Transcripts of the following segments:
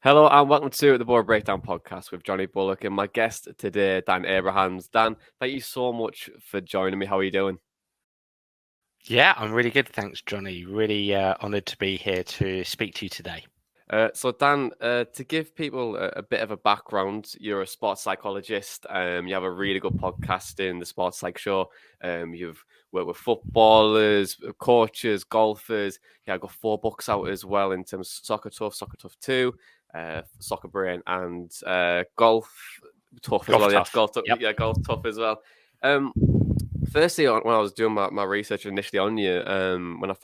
Hello and welcome to the Boro Breakdown podcast with Jonny Bullock and my guest today, Dan Abrahams. Dan, thank you so much for joining me. How are you doing? Yeah, I'm really good. Thanks, Jonny. Really honoured to be here to speak to you today. So Dan, to give people a bit of a background, you're a sports psychologist. You have a really good podcast in the Sports Psych Show. You've worked with footballers, coaches, golfers. Yeah, I've got 4 books out as well in terms of Soccer Tough 2, Soccer Brain, and Golf Tough as Golf well. Yeah, tough. Yep. Golf Tough as well. Um, Firstly, when I was doing my research initially on you, when I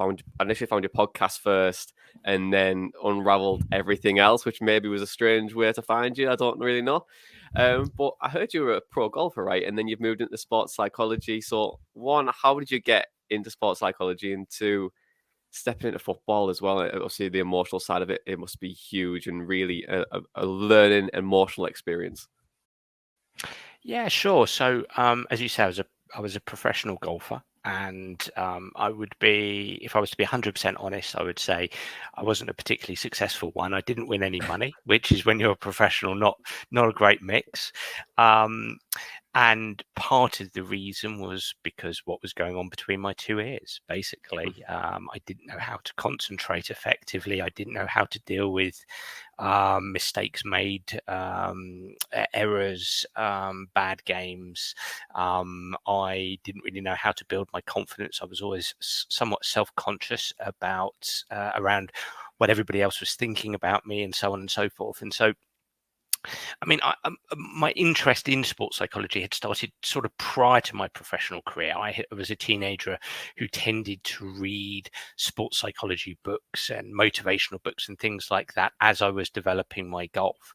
initially found your podcast first, and then unraveled everything else, which maybe was a strange way to find you. I don't really know, but I heard you were a pro golfer, right? And then you've moved into sports psychology. So, one, how did you get into sports psychology, and two, stepping into football as well? Obviously, the emotional side of it must be huge and really a learning emotional experience. Yeah, sure. So, as you say, I was a professional golfer, and I would be, if I was to be 100% honest, I would say I wasn't a particularly successful one. I didn't win any money, which is when you're a professional, not a great mix. Um, And part of the reason was because what was going on between my 2 ears, basically. I didn't know how to concentrate effectively. I didn't know how to deal with mistakes made, errors, bad games. I didn't really know how to build my confidence. I was always somewhat self-conscious about around what everybody else was thinking about me, and so on and so forth. And so I mean, my interest in sports psychology had started sort of prior to my professional career. I was a teenager who tended to read sports psychology books and motivational books and things like that as I was developing my golf.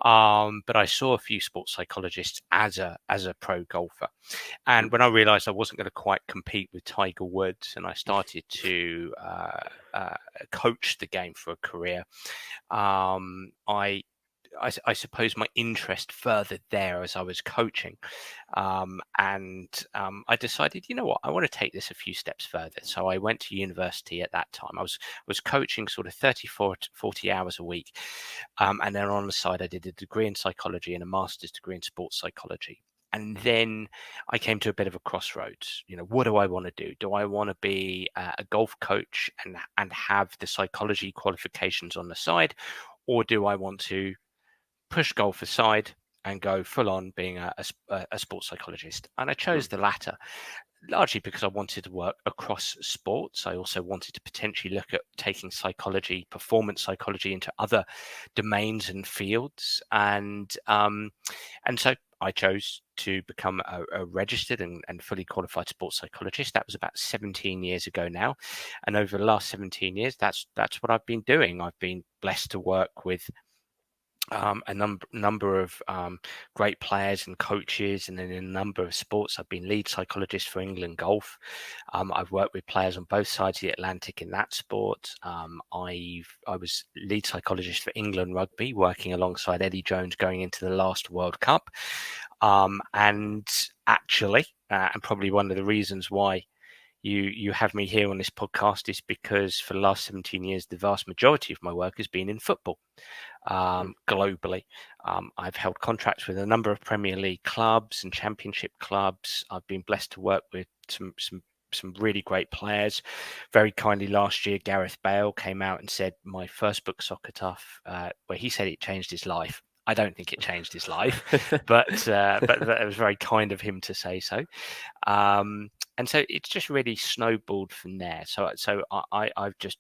But I saw a few sports psychologists as a pro golfer, and when I realised I wasn't going to quite compete with Tiger Woods, and I started to coach the game for a career, I suppose my interest further there as I was coaching. I decided, you know what, I want to take this a few steps further. So I went to university at that time. I was coaching sort of 34 to 40 hours a week. And then on the side, I did a degree in psychology and a master's degree in sports psychology. And then I came to a bit of a crossroads. You know, what do I want to do? Do I want to be a golf coach and have the psychology qualifications on the side? Or do I want to push golf aside and go full on being a sports psychologist? And I chose the latter, largely because I wanted to work across sports. I also wanted to potentially look at taking psychology, performance psychology, into other domains and fields. And so I chose to become a registered and fully qualified sports psychologist. That was about 17 years ago now. And over the last 17 years, that's what I've been doing. I've been blessed to work with a number of great players and coaches, and in a number of sports. I've been lead psychologist for England golf. I've worked with players on both sides of the Atlantic in that sport. I was lead psychologist for England rugby, working alongside Eddie Jones going into the last World Cup. And actually, and probably one of the reasons why you have me here on this podcast is because for the last 17 years, the vast majority of my work has been in football. Globally. I've held contracts with a number of Premier League clubs and Championship clubs. I've been blessed to work with some really great players. Very kindly last year, Gareth Bale came out and said my first book, Soccer Tough, where he said it changed his life. I don't think it changed his life, but it was very kind of him to say so. And so it's just really snowballed from there. So I've just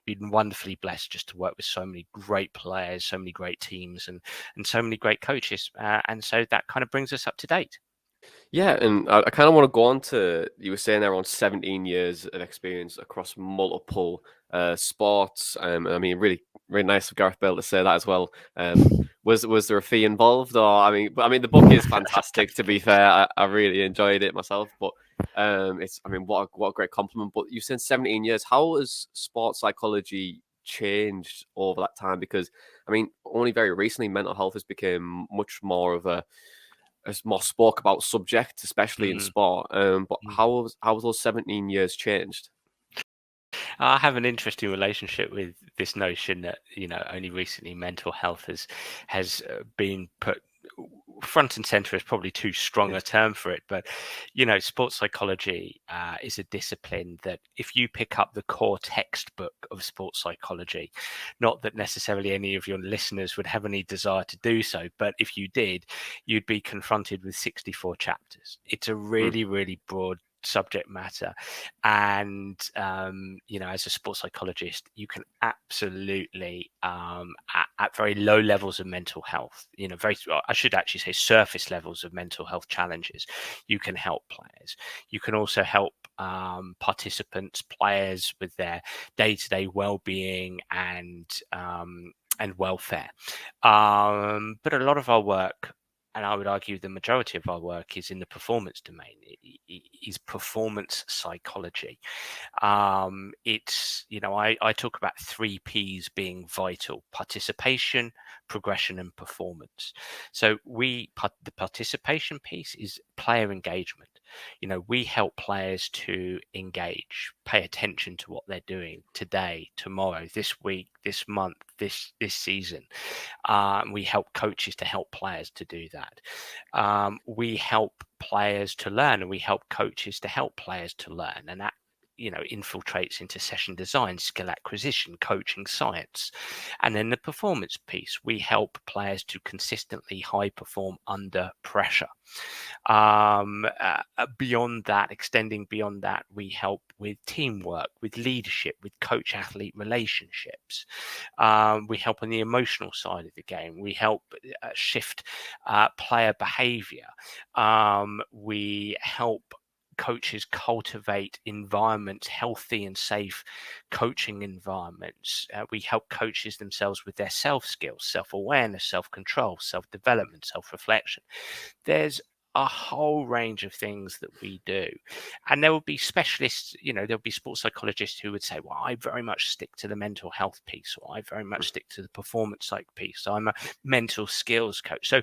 been wonderfully blessed just to work with so many great players, so many great teams, and so many great coaches. And so that kind of brings us up to date. Yeah, and I kind of want to go on to, you were saying there on 17 years of experience across multiple sports. I mean, really nice of Gareth Bale to say that as well. Was there a fee involved, or I mean, the book is fantastic. To be fair, I really enjoyed it myself. But what a great compliment. But you've said 17 years. How has sports psychology changed over that time? Because I mean, only very recently, mental health has become much more of a more spoke about subject, especially in Mm, sport. But mm. how has those 17 years changed? I have an interesting relationship with this notion that, only recently mental health has been put front and center is probably too strong Yeah. a term for it, but sports psychology is a discipline that if you pick up the core textbook of sports psychology, not that necessarily any of your listeners would have any desire to do so, but if you did, you'd be confronted with 64 chapters. It's a Mm. really, really broad subject matter, and as a sports psychologist, you can absolutely at very low levels of mental health, I should actually say surface levels of mental health challenges, you can help players. You can also help participants, players, with their day-to-day well-being and welfare. But a lot of our work, and I would argue the majority of our work, is in the performance domain. Is performance psychology. I talk about 3 Ps being vital: participation, progression, and performance. So the participation piece is player engagement. We help players to engage, pay attention to what they're doing today, tomorrow, this week, this month, this season. We help coaches to help players to do that. We help players to learn, and we help coaches to help players to learn, and that infiltrates into session design, skill acquisition, coaching science. And then the performance piece, we help players to consistently high perform under pressure. Beyond that, extending beyond that, we help with teamwork, with leadership, with coach athlete relationships. We help on the emotional side of the game. We help shift player behavior. We help coaches cultivate environments, healthy and safe coaching environments. We help coaches themselves with their self skills, self-awareness, self-control, self-development, self-reflection. There's a whole range of things that we do, and there will be specialists, there'll be sports psychologists who would say, well, I very much stick to the mental health piece, or I very much stick to the performance psych piece. I'm a mental skills coach. So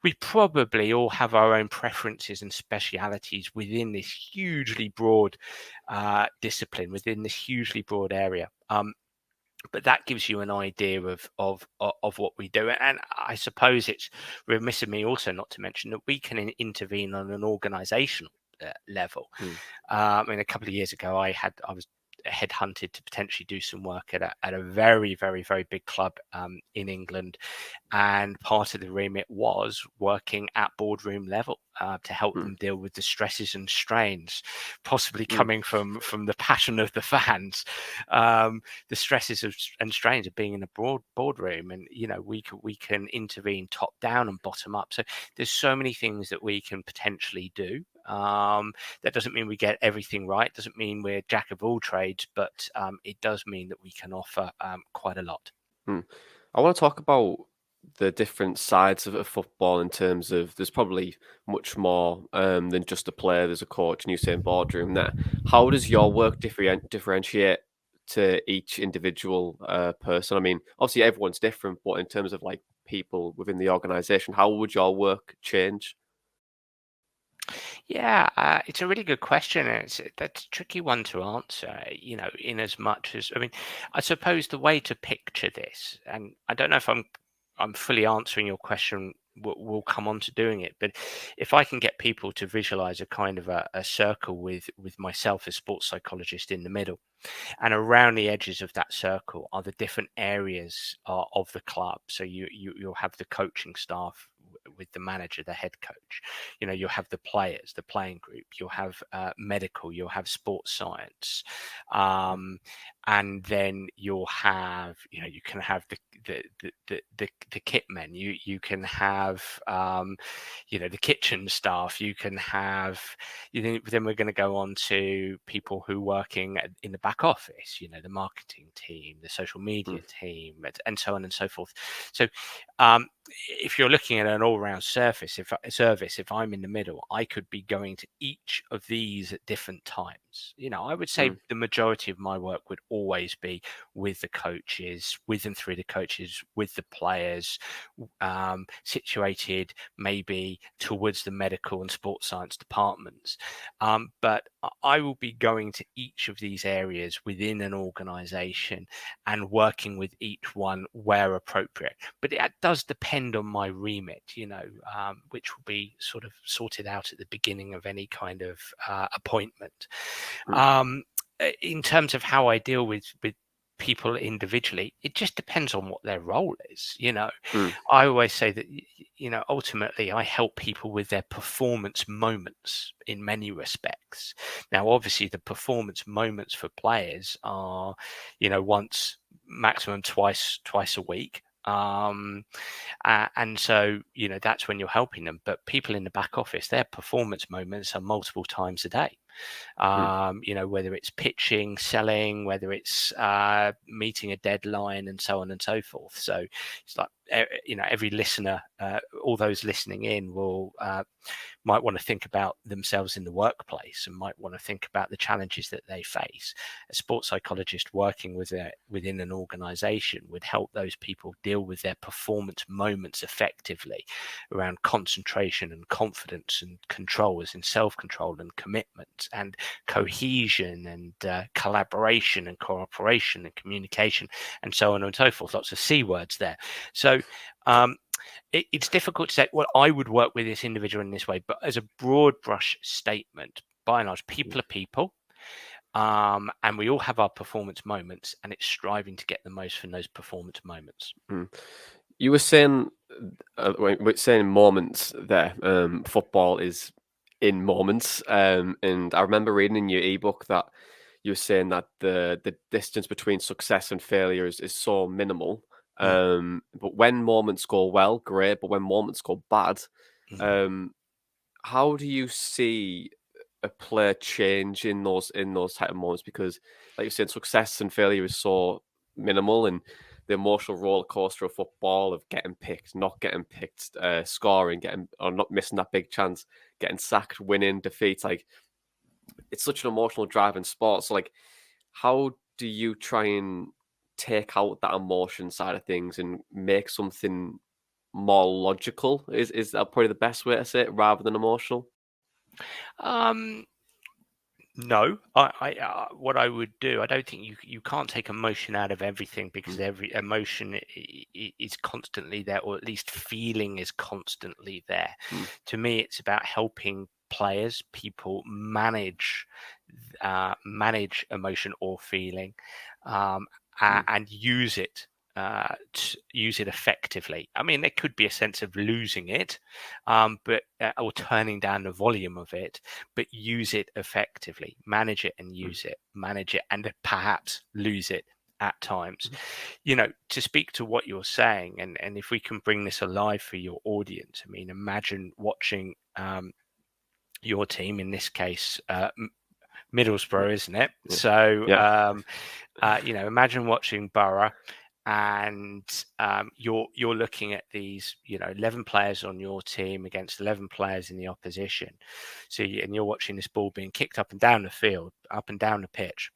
we probably all have our own preferences and specialities within this hugely broad discipline, within this hugely broad area. But that gives you an idea of what we do. And I suppose it's remiss of me also not to mention that we can intervene on an organizational level. Mm. A couple of years ago, I was headhunted to potentially do some work at a very, very, very big club in England, and part of the remit was working at boardroom level to help Mm. them deal with the stresses and strains, possibly Mm. coming from the passion of the fans, the stresses and strains of being in a boardroom. And we can intervene top down and bottom up. So there's so many things that we can potentially do. That doesn't mean we get everything right, doesn't mean we're jack of all trades, but it does mean that we can offer quite a lot. Mm. I want to talk about the different sides of football in terms of there's probably much more than just a player. There's a coach, and you say in boardroom there. How does your work differentiate to each individual person? I mean, obviously everyone's different, but in terms of like people within the organization, how would your work change? Yeah, it's a really good question, and that's a tricky one to answer. In as much as, I suppose the way to picture this, and I don't know if I'm fully answering your question. We'll come on to doing it, but if I can get people to visualize a kind of a circle with myself as sports psychologist in the middle, and around the edges of that circle are the different areas of the club. So you'll have the coaching staff with the manager, the head coach. You'll have the players, the playing group. You'll have medical. You'll have sports science, and then you'll have you can have the kit men. You can have the kitchen staff. You can have then we're going to go on to people who working in the back office, the marketing team, the social media Mm. team, and so on and so forth. So if you're looking at an all-round service, if I'm in the middle, I could be going to each of these at different times. times. I would say Mm, the majority of my work would always be with the coaches, with and through the coaches, with the players, situated maybe towards the medical and sports science departments. But I will be going to each of these areas within an organization and working with each one where appropriate. But it does depend on my remit, which will be sort of sorted out at the beginning of any kind of appointment. mm, In terms of how I deal with people individually, it just depends on what their role is. mm, I always say that ultimately I help people with their performance moments in many respects. Now, obviously, the performance moments for players are, once, maximum twice a week. And so, that's when you're helping them. But people in the back office, their performance moments are multiple times a day. mm, Whether it's pitching, selling, whether it's meeting a deadline, and so on and so forth. So it's like, every listener, all those listening in will might want to think about themselves in the workplace and might want to think about the challenges that they face. A sports psychologist working within an organization would help those people deal with their performance moments effectively around concentration and confidence and controls and self-control and commitment and cohesion and collaboration and cooperation and communication and so on and so forth. Lots of C words there. So it's difficult to say, well, I would work with this individual in this way, but as a broad brush statement, by and large, people are people. And we all have our performance moments, and it's striving to get the most from those performance moments. mm. You were saying, we're saying moments there. Football is in moments, and I remember reading in your ebook that you were saying that the distance between success and failure is so minimal. Mm, But when moments go well, great. But when moments go bad, mm. um, how do you see a player change in those type of moments? Because, like you said, success and failure is so minimal, and the emotional roller coaster of football of getting picked, not getting picked, scoring, getting or not missing that big chance, getting sacked, winning, defeats. Like, it's such an emotional driving sport. So, like, how do you try and take out that emotion side of things and make something more logical? Is that probably the best way to say it, rather than emotional? Um, no, what I would do, I don't think you can't take emotion out of everything, because Mm, every emotion is constantly there, or at least feeling is constantly there. mm, To me, it's about helping players, people manage emotion or feeling, um, mm, and use it. Use it effectively. I mean, there could be a sense of losing it, but or turning down the volume of it, but use it effectively, manage it and mm, use it, manage it and perhaps lose it at times. mm, To speak to what you're saying, and if we can bring this alive for your audience, I mean, imagine watching your team, in this case, mm, Middlesbrough, isn't it? yeah. So, Yeah. imagine watching Boro, and you're looking at these 11 players on your team against 11 players in the opposition. So and you're watching this ball being kicked up and down the field, up and down the pitch.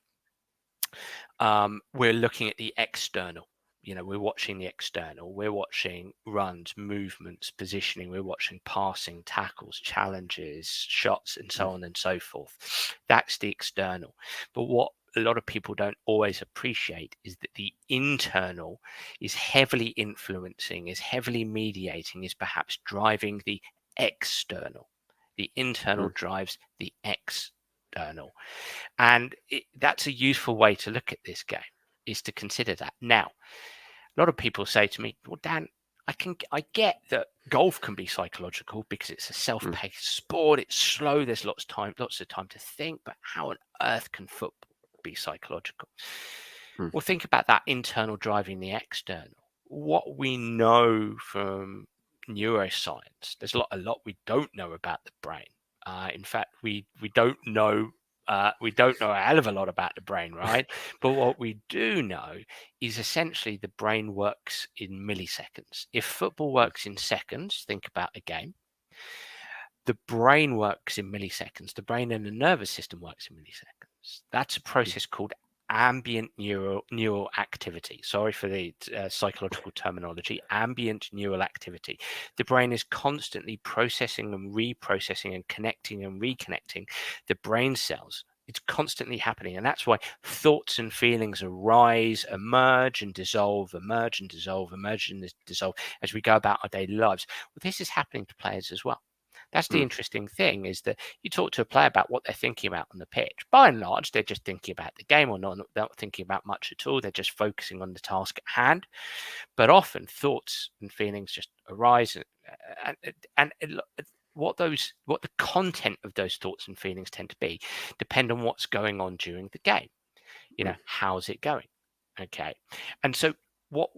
We're looking at the external. We're watching the external. We're watching runs, movements, positioning. We're watching passing, tackles, challenges, shots, and Mm, so on and so forth. That's the external. But what a lot of people don't always appreciate is that the internal is heavily influencing, is heavily mediating, is perhaps driving the external. The internal mm, drives the external. And that's a useful way to look at this game, is to consider that. Now, a lot of people say to me, well, Dan, I get that golf can be psychological because it's a mm, self-paced sport. It's slow. There's lots of time to think. But how on earth can football be psychological? mm, Well, think about that internal driving the external. What we know from neuroscience, there's a lot we don't know about the brain. In fact, we don't know. We don't know a hell of a lot about the brain, right? But what we do know is essentially the brain works in milliseconds. If football mm, works in seconds, think about a game. the brain works in milliseconds. The brain and the nervous system works in milliseconds. That's a process called ambient neural activity. Sorry for the psychological terminology. Ambient neural activity. The brain is constantly processing and reprocessing and connecting and reconnecting the brain cells. It's constantly happening, and that's why thoughts and feelings arise, emerge and dissolve, emerge and dissolve, emerge and dissolve as we go about our daily lives. Well, this is happening to players as well. That's the interesting thing, is that you talk to a player about what they're thinking about on the pitch. By and large, they're just thinking about the game, or not thinking about much at all. They're just focusing on the task at hand. But often thoughts and feelings just arise, and what the content of those thoughts and feelings tend to be depend on what's going on during the game. How's it going? Okay. And so what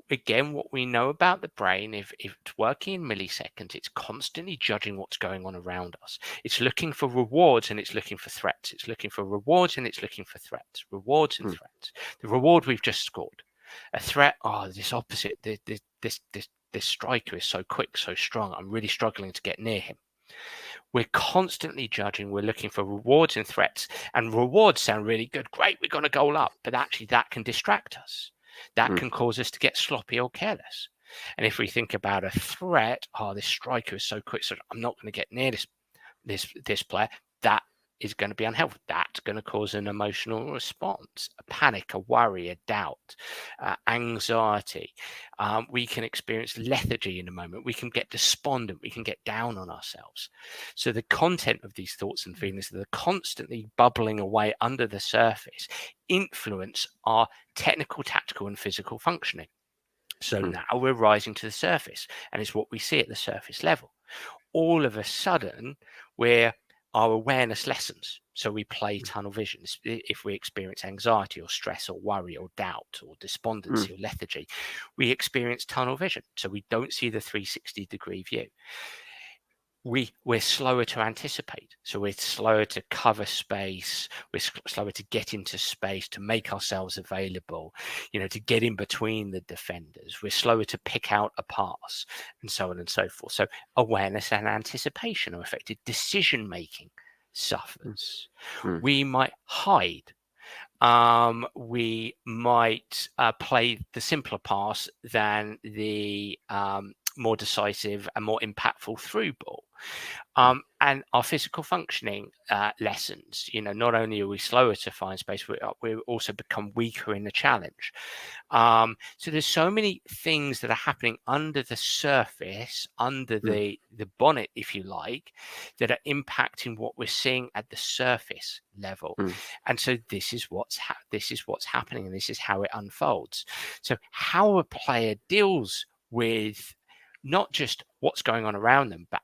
we know about the brain, if it's working in milliseconds, it's constantly judging what's going on around us. It's looking for rewards and it's looking for threats. It's looking for rewards and it's looking for threats. Rewards and threats. The reward we've just scored. A threat, this opposite, this striker is so quick, so strong. I'm really struggling to get near him. We're constantly judging. We're looking for rewards and threats, and rewards sound really good. Great, we're going to goal up, but actually that can distract us. That can cause us to get sloppy or careless. And if we think about a threat, this striker is so quick, so I'm not going to get near this player. That is going to be unhelpful. That's going to cause an emotional response, a panic, a worry, a doubt, anxiety. We can experience lethargy in a moment. We can get despondent. We can get down on ourselves. So the content of these thoughts and feelings that are constantly bubbling away under the surface influence our technical, tactical, and physical functioning. So now we're rising to the surface, and it's what we see at the surface level. All of a sudden, our awareness lessens. So we play tunnel vision. If we experience anxiety or stress or worry or doubt or despondency or lethargy, we experience tunnel vision. So we don't see the 360-degree view. We're slower to anticipate. So we're slower to cover space. We're slower to get into space, to make ourselves available, to get in between the defenders. We're slower to pick out a pass, and so on and so forth. So awareness and anticipation are affected. Decision-making suffers. We might hide. We might play the simpler pass than the more decisive and more impactful through ball. And our physical functioning lessons. Not only are we slower to find space, we also become weaker in the challenge. So there's so many things that are happening under the surface, under the bonnet, if you like, that are impacting what we're seeing at the surface level. And so this is what's happening, and this is how it unfolds. So how a player deals with not just what's going on around them, but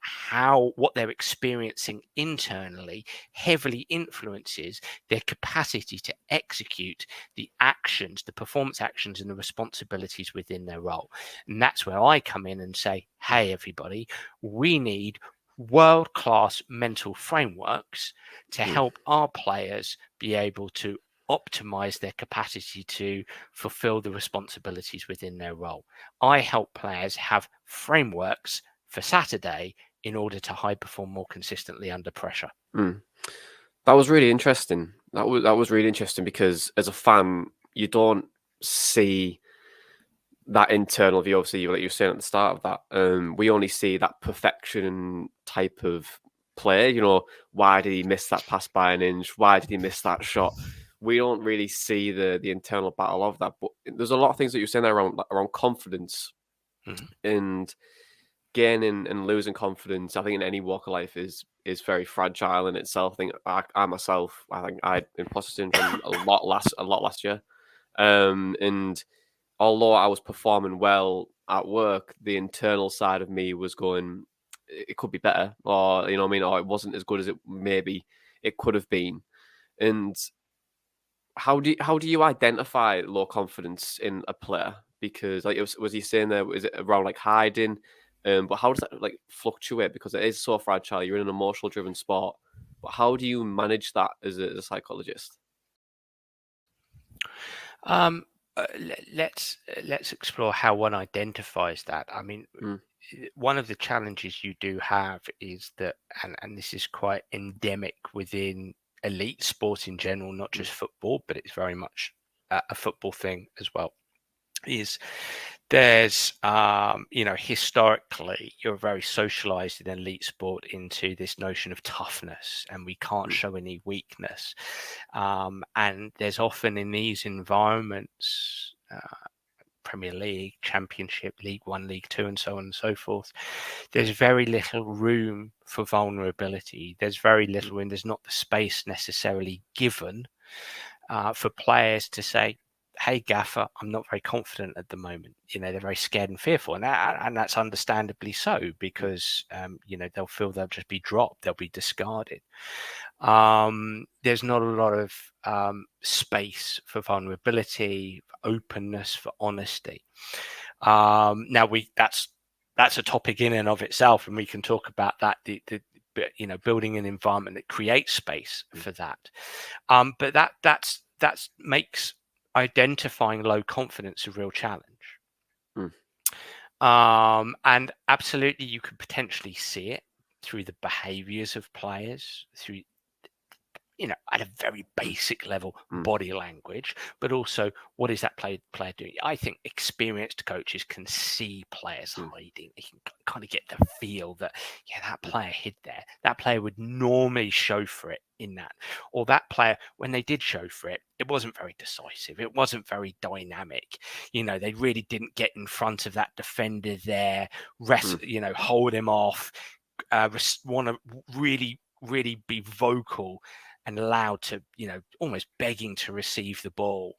what they're experiencing internally heavily influences their capacity to execute the actions, the performance actions and the responsibilities within their role. And that's where I come in and say, hey, everybody, we need world-class mental frameworks to help our players be able to optimize their capacity to fulfill the responsibilities within their role. I help players have frameworks for Saturday in order to high perform more consistently under pressure. That was really interesting. That was really interesting, because as a fan, you don't see that internal view. Obviously, like you were saying at the start of that, we only see that perfection type of play. Why did he miss that pass by an inch? Why did he miss that shot? We don't really see the internal battle of that. But there's a lot of things that you're saying there around confidence and gaining and losing confidence. I think in any walk of life is very fragile in itself. I think I myself, I think I had imposter syndrome a lot last year, and although I was performing well at work, the internal side of me was going, it could be better, or or it wasn't as good as it maybe it could have been. And how do you identify low confidence in a player? Because was he saying there, is it around like hiding? But how does that like fluctuate? Because it is so fragile. You're in an emotional driven sport. But how do you manage that as a psychologist? let's explore how one identifies that. I mean, Mm, one of the challenges you do have is that, and this is quite endemic within elite sport in general, not mm, just football, but it's very much a football thing as well, is there's historically you're very socialized in elite sport into this notion of toughness, and we can't mm, show any weakness, and there's often in these environments, Premier League, Championship, League One, League Two, and so on and so forth, there's very little room for vulnerability. There's very mm, little, and there's not the space necessarily given for players to say, "Hey, Gaffer, I'm not very confident at the moment." They're very scared and fearful, and that's understandably so, mm, because they'll feel they'll just be dropped, they'll be discarded. There's not a lot of space for vulnerability, for openness, for honesty. Now that's a topic in and of itself, and we can talk about that. Building an environment that creates space mm, for that. But that makes identifying low confidence a real challenge. mm, And absolutely, you could potentially see it through the behaviors of players, through at a very mm, basic level, mm, body language, but also what is that player doing? I think experienced coaches can see players mm, hiding. They can kind of get the feel that, yeah, that mm, player hid there. That player would normally show for it in that. Or that player, when they did show for it, it wasn't very decisive. It wasn't very dynamic. They really didn't get in front of that defender there, mm, hold him off, want to really be vocal and allowed to, almost begging to receive the ball.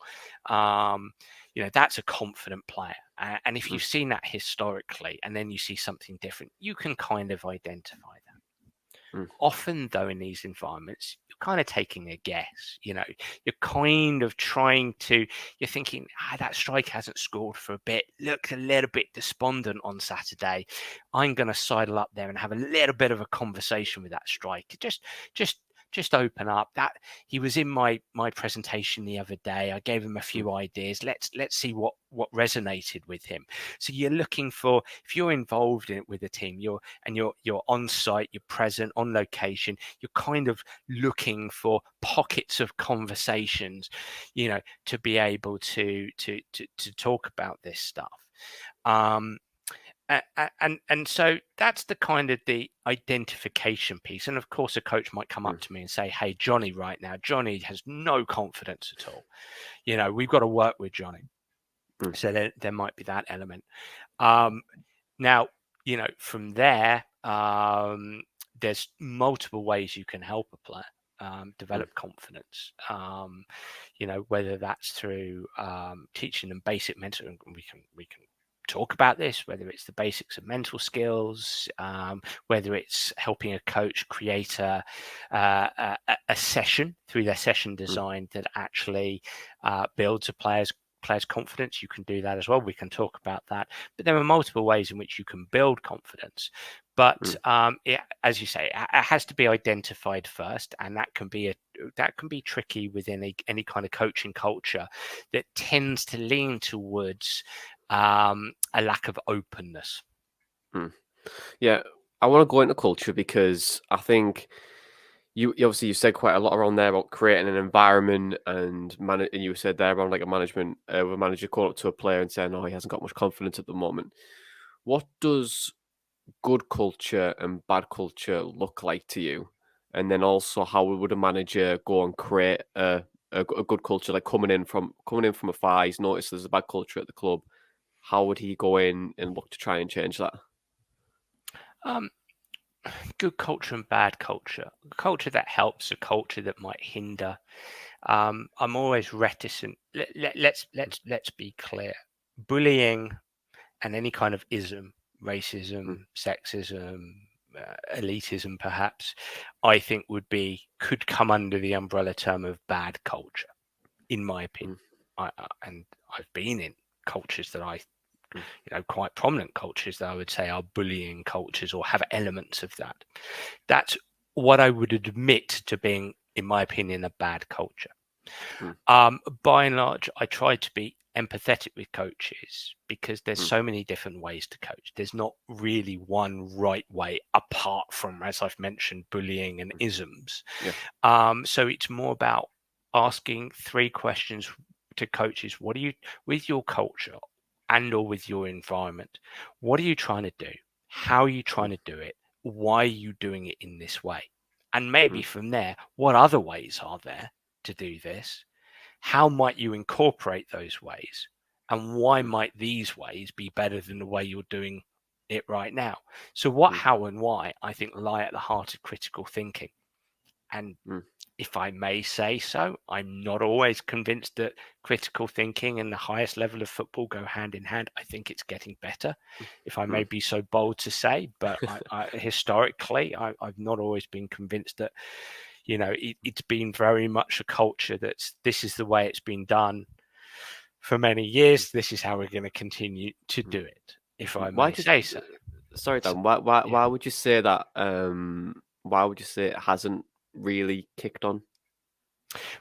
That's a confident player. And if mm, you've seen that historically and then you see something different, you can kind of identify that. mm, Often, though, in these environments, you're kind of taking a guess. You're kind of you're thinking, that striker hasn't scored for a bit, looks a little bit despondent on Saturday. I'm going to sidle up there and have a little bit of a conversation with that striker. Just open up. That he was in my presentation the other day. I gave him a mm, few ideas. Let's see what resonated with him. So you're looking for, if you're involved in it with a team, you're on site, you're present on location, you're kind of looking for pockets of conversations, to be able to talk about this stuff. And so that's the kind of the identification piece. And of course, a coach might come up mm, to me and say, "Hey, Jonny, right now, Jonny has no confidence at all. We've got to work with Jonny." mm, So there might be that element. Now, from there, there's multiple ways you can help a player mm, develop confidence. Whether that's through teaching them basic mental, and we can talk about this, whether it's the basics of mental skills, whether it's helping a coach create a session through their session mm, design that actually builds a player's confidence. You can do that as well. We can talk about that. But there are multiple ways in which you can build confidence. But mm. as you say, it has to be identified first, and that can be tricky within any kind of coaching culture that tends to lean towards a lack of openness. Mm. Yeah, I want to go into culture because I think you obviously you said quite a lot around there about creating an environment and and you said there around like a management with a manager calling up to a player and saying, "Oh, he hasn't got much confidence at the moment." What does good culture and bad culture look like to you? And then also, how would a manager go and create a good culture, like coming in from afar? He's noticed there's a bad culture at the club. How would he go in and look to try and change that? Um, Good culture and bad culture. A culture that helps, a culture that might hinder. I'm always reticent. Let's be clear. Bullying and any kind of ism, Mm, racism, sexism, elitism, perhaps, I think could come under the umbrella term of bad culture, in my opinion. mm, And I've been in cultures that mm, quite prominent cultures that I would say are bullying cultures or have elements of that. That's what I would admit to being, in my opinion, a bad culture. mm, By and large, I try to be empathetic with coaches because there's so many different ways to coach. There's not really one right way apart from, as I've mentioned, bullying and isms. So it's more about asking 3 questions to coaches. What are you, with your culture and or with your environment, what are you trying to do? How are you trying to do it? Why are you doing it in this way? And maybe from there, what other ways are there to do this? How might you incorporate those ways? And why might these ways be better than the way you're doing it right now? So what, how, and why, I think, lie at the heart of critical thinking. And if I may say so, I'm not always convinced that critical thinking and the highest level of football go hand in hand. I think it's getting better, if I may be so bold to say. But historically, I've not always been convinced that, you know, it's been very much a culture that's, this is the way it's been done for many years. This is how we're going to continue to do it, if I may say so. Sorry, Dan. Why would you say that? Why would you say it hasn't really kicked on?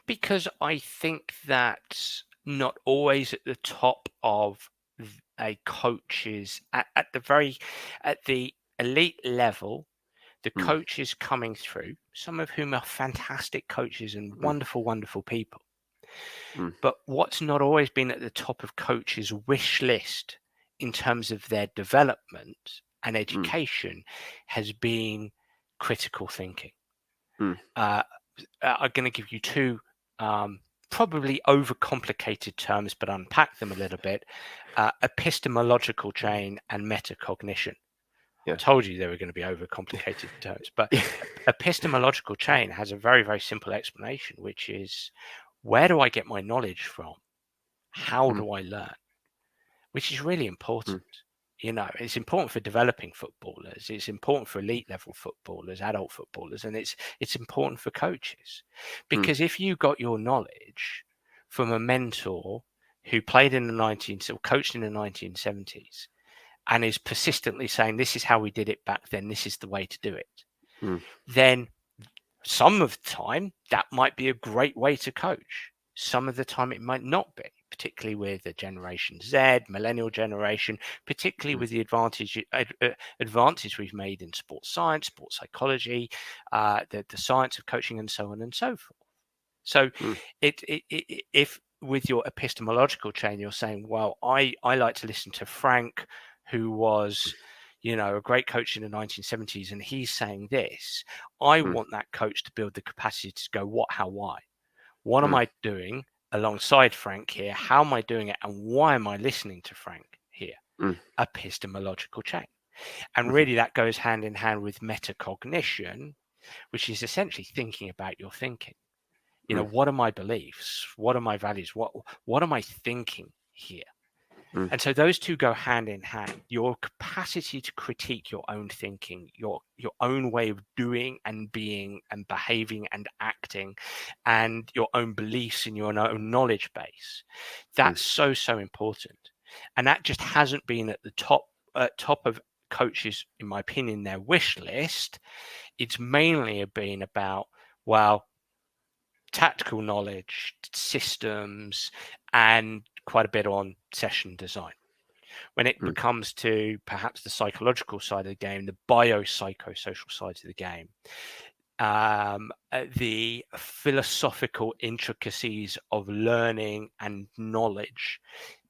Because I think that not always at the top of a coach's at the elite level, the coaches coming through, some of whom are fantastic coaches and wonderful people. But what's not always been at the top of coaches' wish list in terms of their development and education has been critical thinking. I'm going to give you 2 probably overcomplicated terms, but unpack them a little bit. Epistemological chain and metacognition. I told you they were going to be overcomplicated terms, but epistemological chain has a very, very simple explanation, which is, where do I get my knowledge from? How do I learn? Which is really important. You know, it's important for developing footballers. It's important for elite level footballers, adult footballers, and it's important for coaches. Because if you got your knowledge from a mentor who played in the 19s or coached in the 1970s and is persistently saying, this is how we did it back then, this is the way to do it, then some of the time that might be a great way to coach. Some of the time it might not be, particularly with the Generation Z, millennial generation, particularly with the advances we've made in sports science, sports psychology, the science of coaching, and so on and so forth. So if with your epistemological chain, you're saying, well, I like to listen to Frank, who was, you know, a great coach in the 1970s, and he's saying this, I want that coach to build the capacity to go, what, how, why? What am I doing alongside Frank here? How am I doing it? And why am I listening to Frank here? Epistemological chain. And really that goes hand in hand with metacognition, which is essentially thinking about your thinking. You know, what are my beliefs? What are my values? What am I thinking here? And so those two go hand in hand. Your capacity to critique your own thinking, your own way of doing and being and behaving and acting, and your own beliefs and your own knowledge base. That's so important. And that just hasn't been at the top of coaches, in my opinion, their wish list. It's mainly been about, well, tactical knowledge, systems, and quite a bit on session design. When it becomes to perhaps the psychological side of the game, the biopsychosocial sides of the game, the philosophical intricacies of learning and knowledge,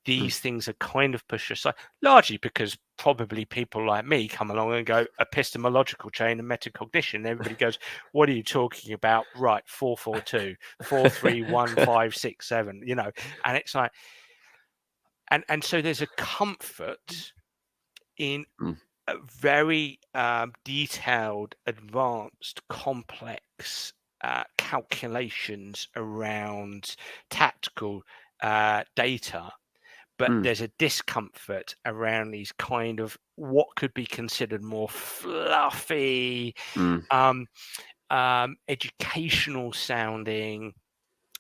these things are kind of pushed aside, largely because probably people like me come along and go epistemological chain and metacognition. And everybody goes, what are you talking about? Right, 4-4-2, 4-3-1-5-6-7, you know, and it's like, and so there's a comfort in a very detailed, advanced, complex calculations around tactical data. But there's a discomfort around these kind of what could be considered more fluffy, educational sounding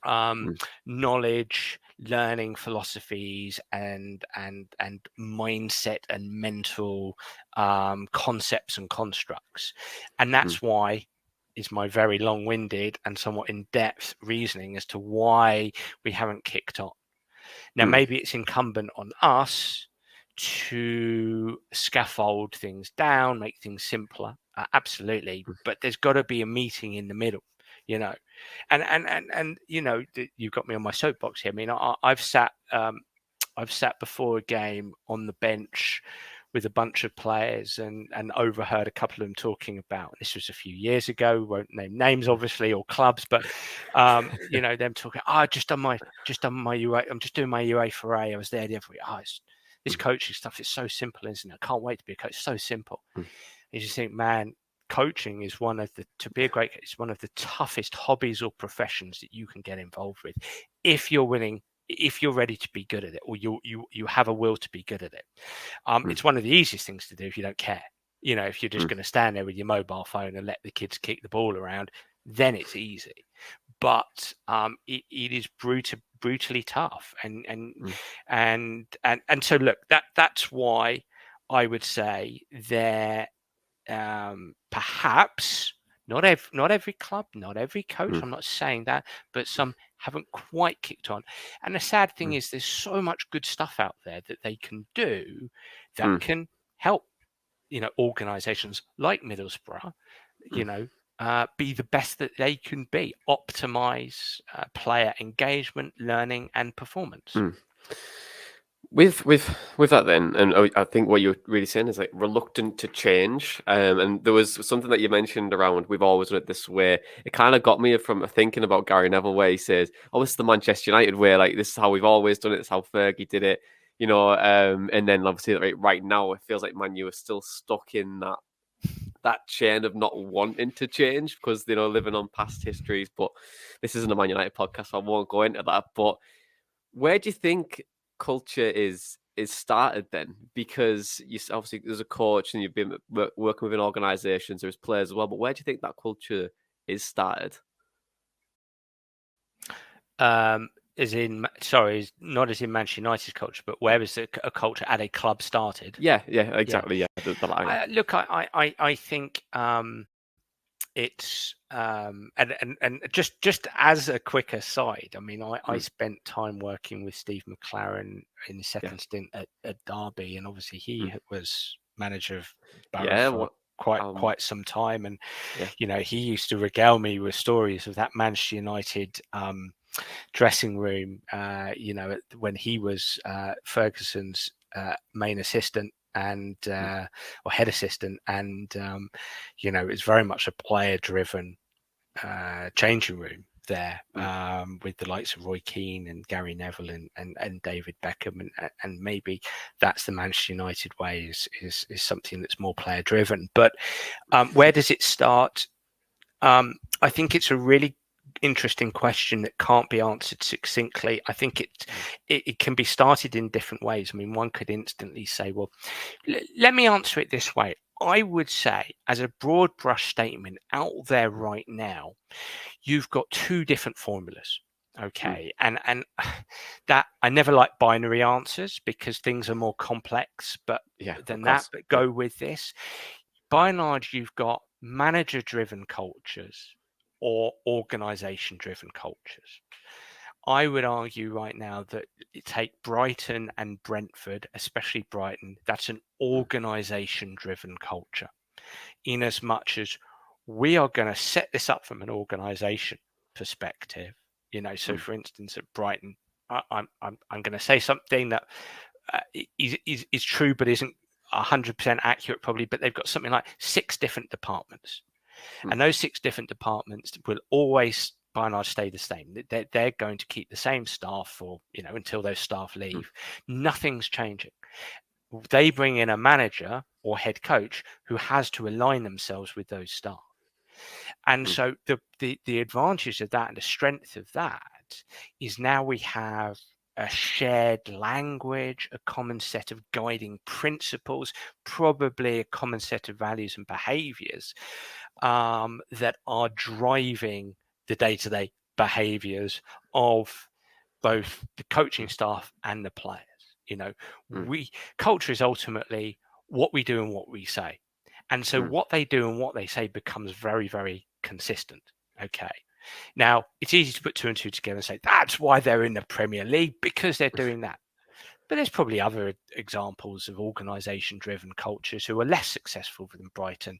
knowledge, learning philosophies, and mindset and mental concepts and constructs. And that's why is my very long-winded and somewhat in-depth reasoning as to why we haven't kicked on. Now, maybe it's incumbent on us to scaffold things down, make things simpler. Absolutely. But there's got to be a meeting in the middle, you know. And you know, you've got me on my soapbox here. I mean, I've sat before a game on the bench with a bunch of players and overheard a couple of them talking about, this was a few years ago, won't name names obviously or clubs, but you know, them talking, just done my UA, I'm just doing my UA4A, I was there the other week, this coaching stuff is so simple, isn't it? I can't wait to be a coach. It's so simple. You just think, man, coaching is to be a great coach, it's one of the toughest hobbies or professions that you can get involved with if you're willing, if you're ready to be good at it, or you have a will to be good at it. It's one of the easiest things to do if you don't care. You know, if you're just going to stand there with your mobile phone and let the kids kick the ball around, then it's easy. But it is brutally tough, and so look, that's why I would say there perhaps not every club, not every coach, I'm not saying that, but some haven't quite kicked on. And the sad thing is there's so much good stuff out there that they can do that can help, you know, organizations like Middlesbrough, you know, be the best that they can be, optimize player engagement, learning and performance. With that then, and I think what you're really saying is like reluctant to change. And there was something that you mentioned around, we've always done it this way. It kind of got me from thinking about Gary Neville, where he says, "Oh, this is the Manchester United way. Like this is how we've always done it. It's how Fergie did it." You know, and then obviously right now it feels like Man U are still stuck in that chain of not wanting to change because, you know, living on past histories. But this isn't a Man United podcast, so I won't go into that. But where do you think culture is started then? Because you obviously there's a coach and you've been working within organizations, there's players as well, but where do you think that culture is started? As in, sorry, not as in Manchester United's culture, but where is a culture at a club started? Yeah, exactly. Yeah, look, I think it's and just as a quick aside, I mean, I spent time working with Steve McLaren in the second stint at Derby, and obviously he was manager of Boro for quite some time, and you know, he used to regale me with stories of that Manchester United dressing room, you know, when he was Ferguson's main assistant and or head assistant, and you know, it's very much a player driven changing room there, with the likes of Roy Keane and Gary Neville and David Beckham, and maybe that's the Manchester United way, is something that's more player driven. But where does it start? I think it's a really interesting question that can't be answered succinctly. I think it can be started in different ways. I mean, one could instantly say, well, let me answer it this way. I would say, as a broad brush statement out there right now, you've got two different formulas. Okay. And that, I never like binary answers because things are more complex, but go with this. By and large, you've got manager driven cultures or organization driven cultures. I would argue right now that you take Brighton and Brentford, especially Brighton, that's an organization driven culture, in as much as we are going to set this up from an organization perspective. You know, so for instance, at Brighton, I'm going to say something that is true but isn't 100% accurate probably, but they've got something like 6 different departments, and those 6 different departments will always by and large stay the same. They're going to keep the same staff for, you know, until those staff leave. Nothing's changing. They bring in a manager or head coach who has to align themselves with those staff, and so the advantage of that and the strength of that is now we have a shared language, a common set of guiding principles, probably a common set of values and behaviors that are driving the day-to-day behaviors of both the coaching staff and the players. You know, culture is ultimately what we do and what we say. And so what they do and what they say becomes very, very consistent. Okay. Now, it's easy to put 2 and 2 together and say that's why they're in the Premier League, because they're doing that. But there's probably other examples of organisation-driven cultures who are less successful than Brighton.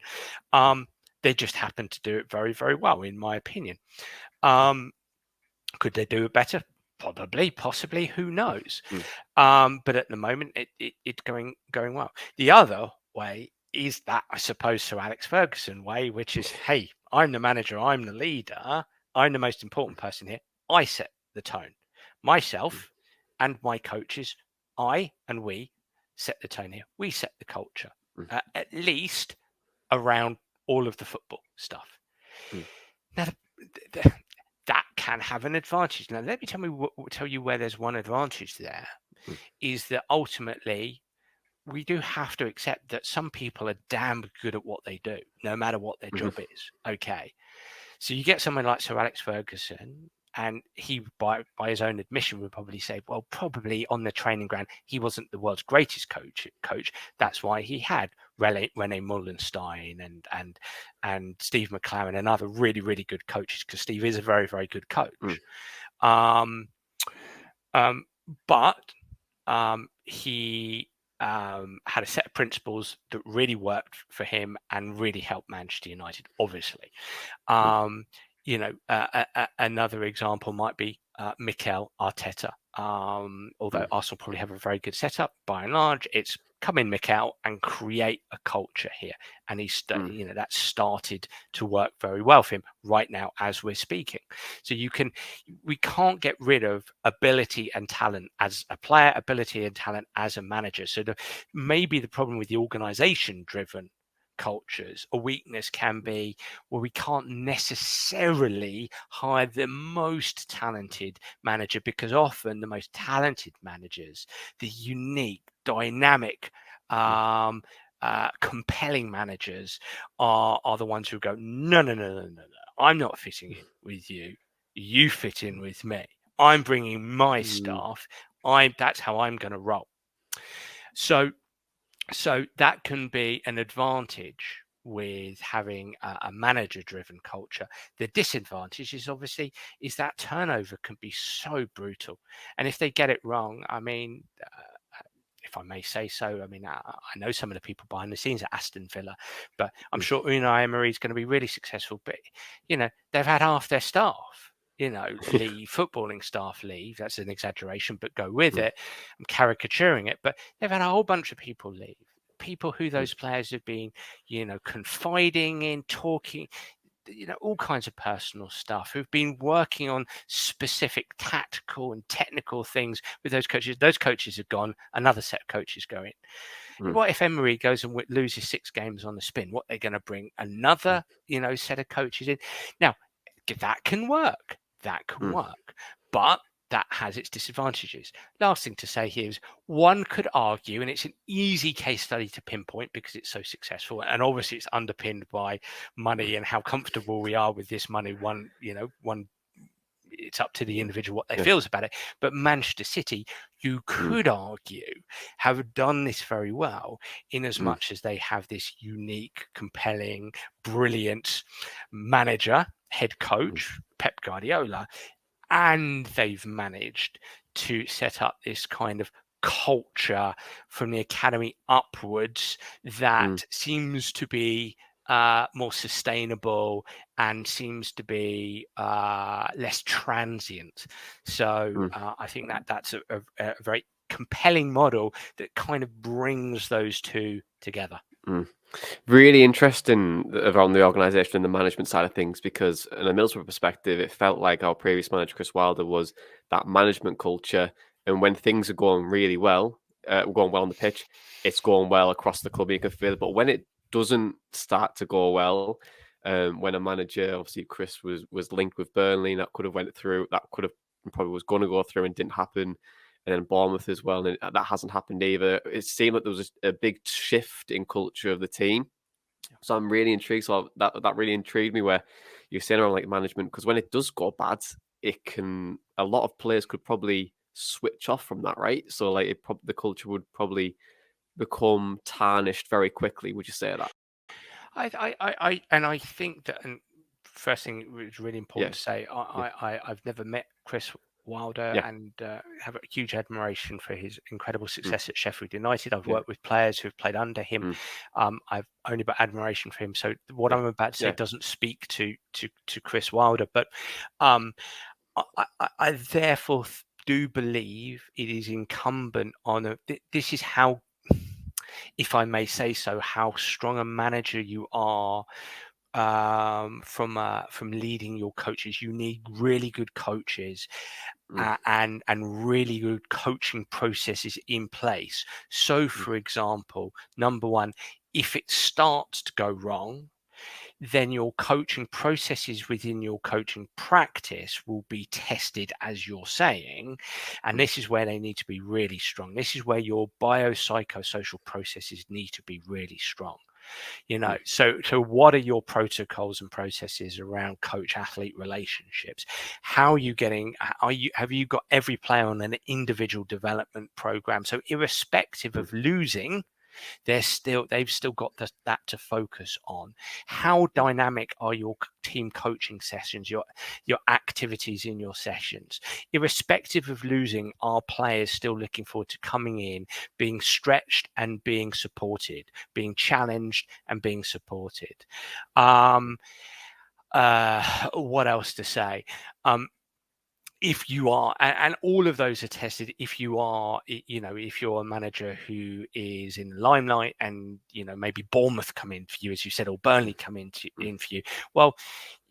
They just happen to do it very, very well, in my opinion. Could they do it better? Probably, possibly, who knows? But at the moment, it's going well. The other way is that, I suppose, Sir Alex Ferguson way, which is, hey, I'm the manager, I'm the leader, I'm the most important person here. I set the tone. Myself and my coaches, I and we set the tone here. We set the culture, at least around all of the football stuff. Now, that can have an advantage. Now, let me tell you where there's one advantage there, is that ultimately we do have to accept that some people are damn good at what they do, no matter what their job is. Okay. So you get someone like Sir Alex Ferguson, and he, by his own admission, would probably say, well, probably on the training ground, he wasn't the world's greatest coach. That's why he had Rene Mullenstein and Steve McClaren and other really, really good coaches, because Steve is a very, very good coach. But he had a set of principles that really worked for him and really helped Manchester United, obviously. Another example might be Mikel Arteta. Although Arsenal probably have a very good setup, by and large, it's come in, Mikel, and create a culture here. And he's, that started to work very well for him right now as we're speaking. So we can't get rid of ability and talent as a player, ability and talent as a manager. So maybe the problem with the organization-driven cultures, a weakness can be, well, we can't necessarily hire the most talented manager, because often the most talented managers, the unique, dynamic, compelling managers are the ones who go, no, I'm not fitting in with you, you fit in with me, I'm bringing my staff, that's how I'm going to roll. So that can be an advantage with having a manager-driven culture. The disadvantage is obviously that turnover can be so brutal, and if they get it wrong, I mean, if I may say so, I mean, I know some of the people behind the scenes at Aston Villa, but I'm sure Unai Emery is going to be really successful. But they've had half their staff, leave, footballing staff leave. That's an exaggeration, but go with it. I'm caricaturing it, but they've had a whole bunch of people leave. People who those players have been, confiding in, talking, all kinds of personal stuff, who've been working on specific tactical and technical things with those coaches. Those coaches are gone. Another set of coaches go in. What if Emery goes and loses 6 games on the spin? What, they're going to bring another, set of coaches in? Now, that can work. That can work. But that has its disadvantages. Last thing to say here is, one could argue, and it's an easy case study to pinpoint because it's so successful, and obviously it's underpinned by money and how comfortable we are with this money. It's up to the individual what they feels about it. But Manchester City, you could argue, have done this very well, in as much as they have this unique, compelling, brilliant manager, head coach, Pep Guardiola, and they've managed to set up this kind of culture from the academy upwards that seems to be more sustainable and seems to be less transient. So I think that's a very compelling model that kind of brings those two together. Really interesting around the organisation and the management side of things, because in a Middlesbrough perspective, it felt like our previous manager, Chris Wilder, was that management culture. And when things are going really well, going well on the pitch, it's going well across the club. You can feel it. But when it doesn't start to go well, when a manager, obviously Chris was linked with Burnley, and that could have went through, that could have probably was going to go through and didn't happen. And then Bournemouth as well, and that hasn't happened either. It seemed like there was a big shift in culture of the team. So I'm really intrigued. So that really intrigued me, where you're saying around like management, because when it does go bad, a lot of players could probably switch off from that, right? So like the culture would probably become tarnished very quickly. Would you say that? I think that, and first thing it's really important to say, I've never met Chris Wilder, and have a huge admiration for his incredible success at Sheffield United. I've worked with players who've played under him. I've only got admiration for him. So what I'm about to say doesn't speak to Chris Wilder, but I therefore do believe it is incumbent on this is how, if I may say so, how strong a manager you are from leading your coaches. You need really good coaches and really good coaching processes in place. So, for example, number one, if it starts to go wrong, then your coaching processes within your coaching practice will be tested, as you're saying. And this is where they need to be really strong. This is where your biopsychosocial processes need to be really strong. You know, so what are your protocols and processes around coach athlete relationships? How are you getting, have you got every player on an individual development program? So irrespective of losing, they've still got that to focus on. How dynamic are your team coaching sessions, your activities in your sessions? Irrespective of losing, are players still looking forward to coming in, being stretched and being supported, being challenged and being supported? What else to say? If you are, and all of those are tested, if you are, you know, if you're a manager who is in the limelight and, you know, maybe Bournemouth come in for you, as you said, or Burnley come in for you, well,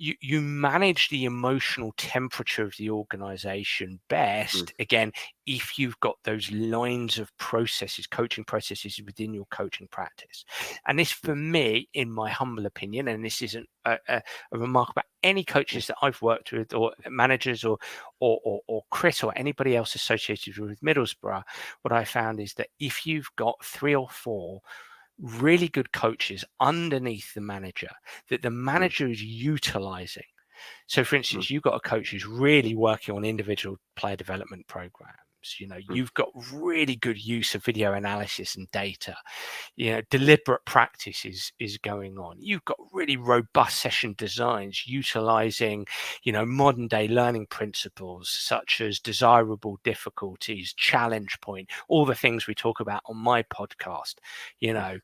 you manage the emotional temperature of the organization best, again, if you've got those lines of processes, coaching processes within your coaching practice. And this, for me, in my humble opinion, and this isn't a remark about any coaches that I've worked with, or managers, or Chris, or anybody else associated with Middlesbrough, what I found is that if you've got 3 or 4 really good coaches underneath the manager that the manager is utilizing. So, for instance, you've got a coach who's really working on individual player development programs. You know, you've got really good use of video analysis and data. You know, deliberate practice is going on. You've got really robust session designs utilizing, you know, modern day learning principles such as desirable difficulties, challenge point, all the things we talk about on my podcast. You know,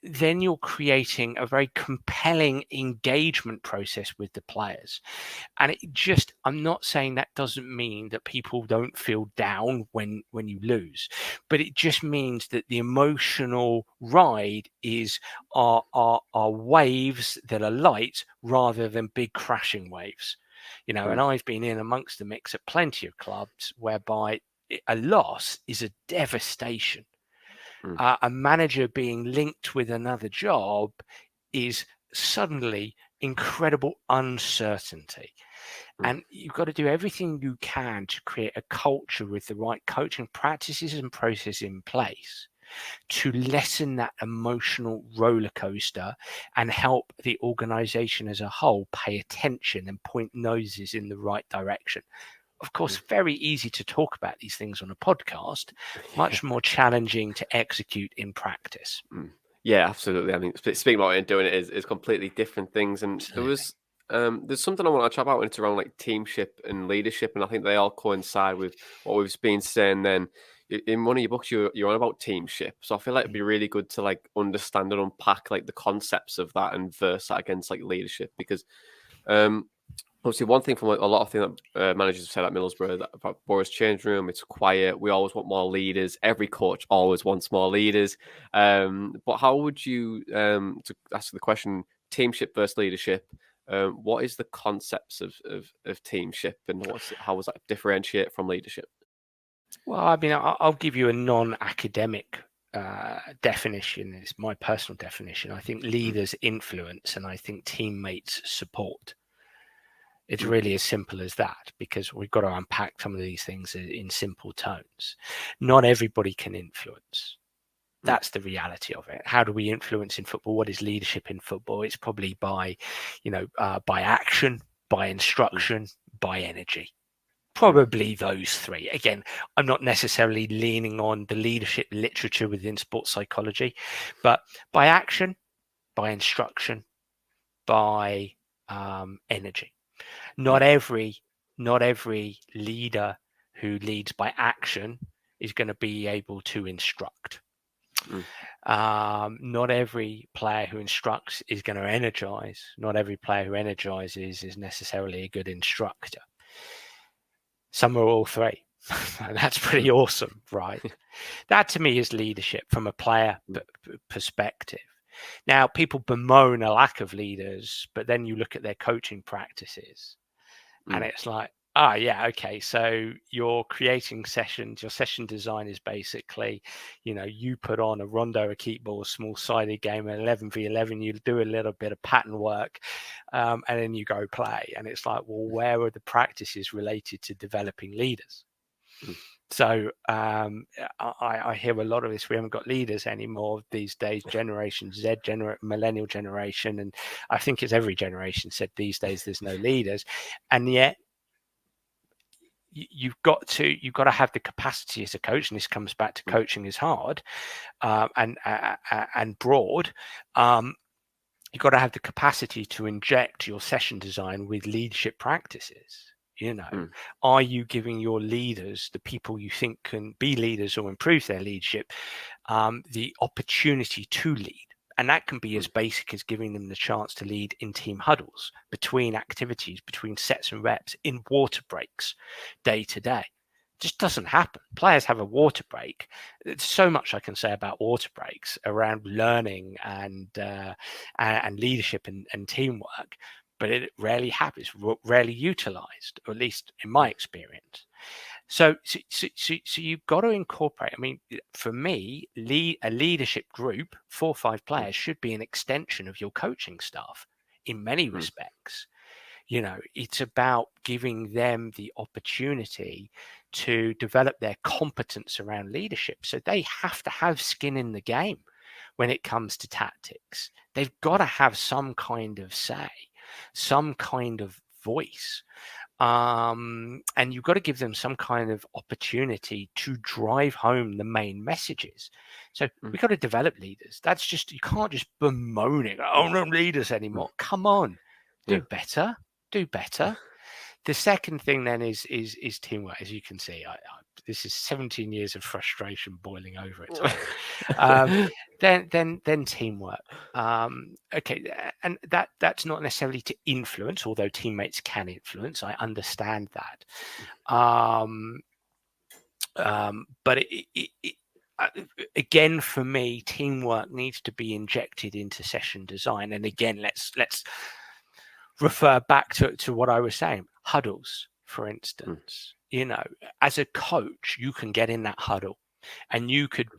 then you're creating a very compelling engagement process with the players. And I'm not saying that doesn't mean that people don't feel down when you lose, but it just means that the emotional ride are waves that are light rather than big crashing waves. You know, and I've been in amongst the mix at plenty of clubs whereby a loss is a devastation. A manager being linked with another job is suddenly incredible uncertainty. And you've got to do everything you can to create a culture with the right coaching practices and process in place to lessen that emotional roller coaster and help the organization as a whole pay attention and point noses in the right direction. Of course, very easy to talk about these things on a podcast, much more challenging to execute in practice. Yeah, absolutely. I mean, speaking about it and doing it is completely different things. And there's something I want to chat about, and it's around like teamship and leadership, and I think they all coincide with what we've been saying. Then in one of your books, you're on about teamship, so I feel like it'd be really good to like understand and unpack like the concepts of that and verse that against like leadership, because obviously, one thing from like, a lot of things that managers have said at Middlesbrough, that about Boro's change room, it's quiet. We always want more leaders. Every coach always wants more leaders. But how would you, to ask the question, teamship versus leadership, what is the concepts of teamship, and how does that differentiate from leadership? Well, I mean, I'll give you a non-academic definition. It's my personal definition. I think leaders influence, and I think teammates support. It's really as simple as that, because we've got to unpack some of these things in simple tones. Not everybody can influence. That's the reality of it. How do we influence in football? What is leadership in football? It's probably by action, by instruction, by energy. Probably those 3. Again, I'm not necessarily leaning on the leadership literature within sports psychology, but by action, by instruction, by energy. Not every leader who leads by action is going to be able to instruct. Not every player who instructs is going to energize. Not every player who energizes is necessarily a good instructor. Some are all three. That's pretty awesome, right? That to me is leadership from a player perspective. Now, people bemoan a lack of leaders, but then you look at their coaching practices and it's like, yeah, okay, so you're creating sessions. Your session design is basically, you put on a rondo, a keep ball, a small sided game, an 11v11, you do a little bit of pattern work, and then you go play. And it's like, well, where are the practices related to developing leaders? So I hear a lot of this. We haven't got leaders anymore these days. Generation Z, millennial generation, and I think it's every generation said these days there's no leaders, and yet you've got to have the capacity as a coach, and this comes back to coaching is hard and broad. You've got to have the capacity to inject your session design with leadership practices. Are you giving your leaders, the people you think can be leaders or improve their leadership, the opportunity to lead? And that can be as basic as giving them the chance to lead in team huddles, between activities, between sets and reps, in water breaks, day to day. It just doesn't happen. Players have a water break. There's so much I can say about water breaks around learning and leadership and teamwork, but it rarely happens, rarely utilized, or at least in my experience. So you've got to incorporate. I mean, for me, a leadership group, 4 or 5 players, should be an extension of your coaching staff in many respects. It's about giving them the opportunity to develop their competence around leadership. So they have to have skin in the game when it comes to tactics. They've got to have some kind of say, some kind of voice. And you've got to give them some kind of opportunity to drive home the main messages. So we've got to develop leaders. That's just, you can't just bemoan it. Oh, no leaders anymore. Come on, do better. The second thing then is teamwork. As you can see, this is 17 years of frustration boiling over it. Then teamwork. Okay, and that's not necessarily to influence, although teammates can influence. I understand that. But again, for me, teamwork needs to be injected into session design. And again, let's refer back to what I was saying. Huddles, for instance. As a coach, you can get in that huddle, and you could,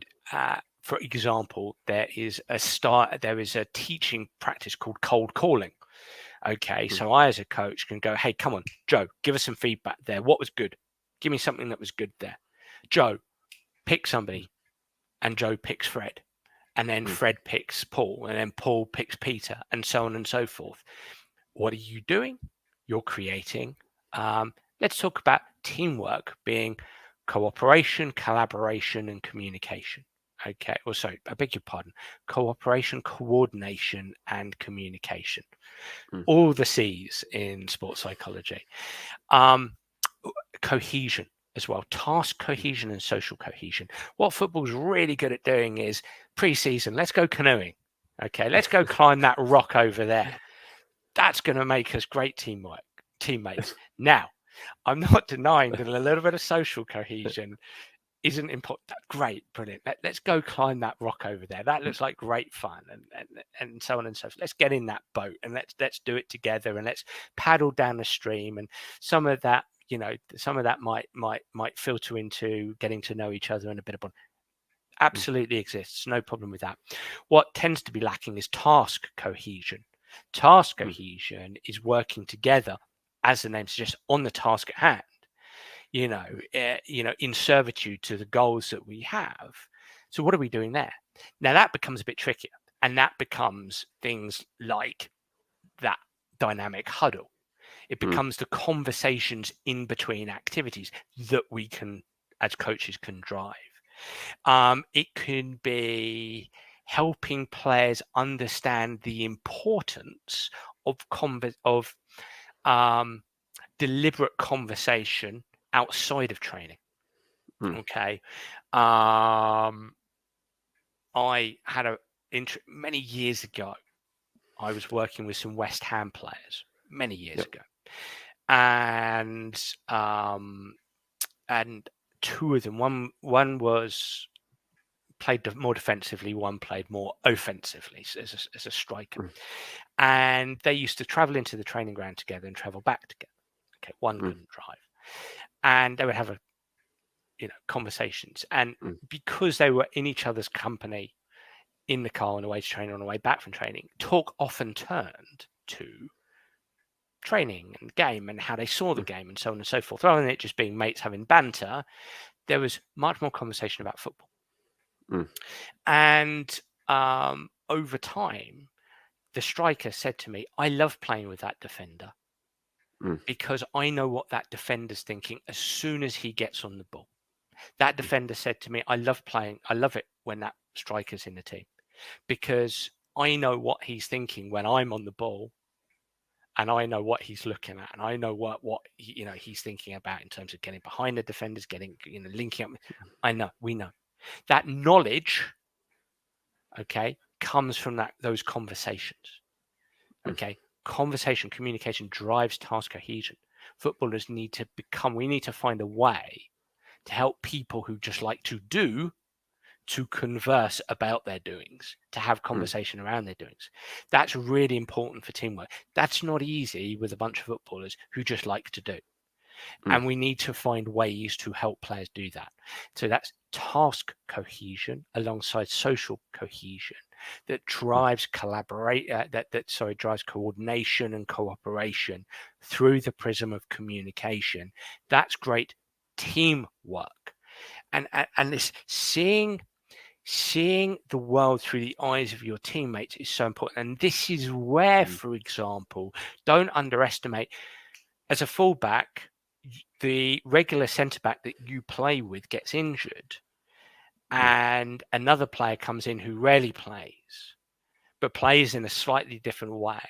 for example, there is a teaching practice called cold calling. Okay, so I as a coach can go, hey, come on, Joe, give us some feedback there. What was good? Give me something that was good there. Joe, pick somebody, and Joe picks Fred, and then Fred picks Paul, and then Paul picks Peter, and so on and so forth. What are you doing? You're creating. Let's talk about teamwork being cooperation, collaboration, and communication. Okay. Well, sorry, I beg your pardon. Cooperation, coordination, and communication. All the C's in sports psychology. Cohesion as well. Task cohesion and social cohesion. What football's really good at doing is pre-season, let's go canoeing. Okay, let's go climb that rock over there. That's going to make us great teammates. Now, I'm not denying that a little bit of social cohesion isn't important. Great, brilliant. Let's go climb that rock over there. That looks like great fun, and so on and so forth. Let's get in that boat and let's do it together, and let's paddle down the stream. And some of that, might filter into getting to know each other and a bit of bond. Absolutely exists. No problem with that. What tends to be lacking is task cohesion. Task cohesion is working together, as the name suggests, on the task at hand, in servitude to the goals that we have. So what are we doing there? Now that becomes a bit trickier, and that becomes things like that dynamic huddle. It becomes the conversations in between activities that we can, as coaches, can drive. It can be helping players understand the importance of deliberate conversation outside of training. Okay. I had many years ago, I was working with some West Ham players many years ago, and two of them, one was played more defensively, one played more offensively as a striker, and they used to travel into the training ground together and travel back together. Okay, one couldn't drive, and they would have conversations, and because they were in each other's company in the car on the way to training, on the way back from training, talk often turned to training and game and how they saw the game and so on and so forth. Rather than it just being mates having banter, there was much more conversation about football. And over time, the striker said to me, I love playing with that defender because I know what that defender's thinking as soon as he gets on the ball. That defender said to me, I love it when that striker's in the team because I know what he's thinking when I'm on the ball, and I know what he's looking at, and I know what he's thinking about in terms of getting behind the defenders, getting linking up. We know that knowledge, okay, comes from those conversations. Okay, communication drives task cohesion. Footballers need to find a way to help people who just like to converse about their doings, to have conversation around their doings. That's really important for teamwork. That's not easy with a bunch of footballers who just like to do. And we need to find ways to help players do that. So that's task cohesion alongside social cohesion that drives drives coordination and cooperation through the prism of communication. That's great teamwork. And this seeing the world through the eyes of your teammates is so important. And this is where, for example, don't underestimate, as a fullback, the regular centre back that you play with gets injured and another player comes in who rarely plays, but plays in a slightly different way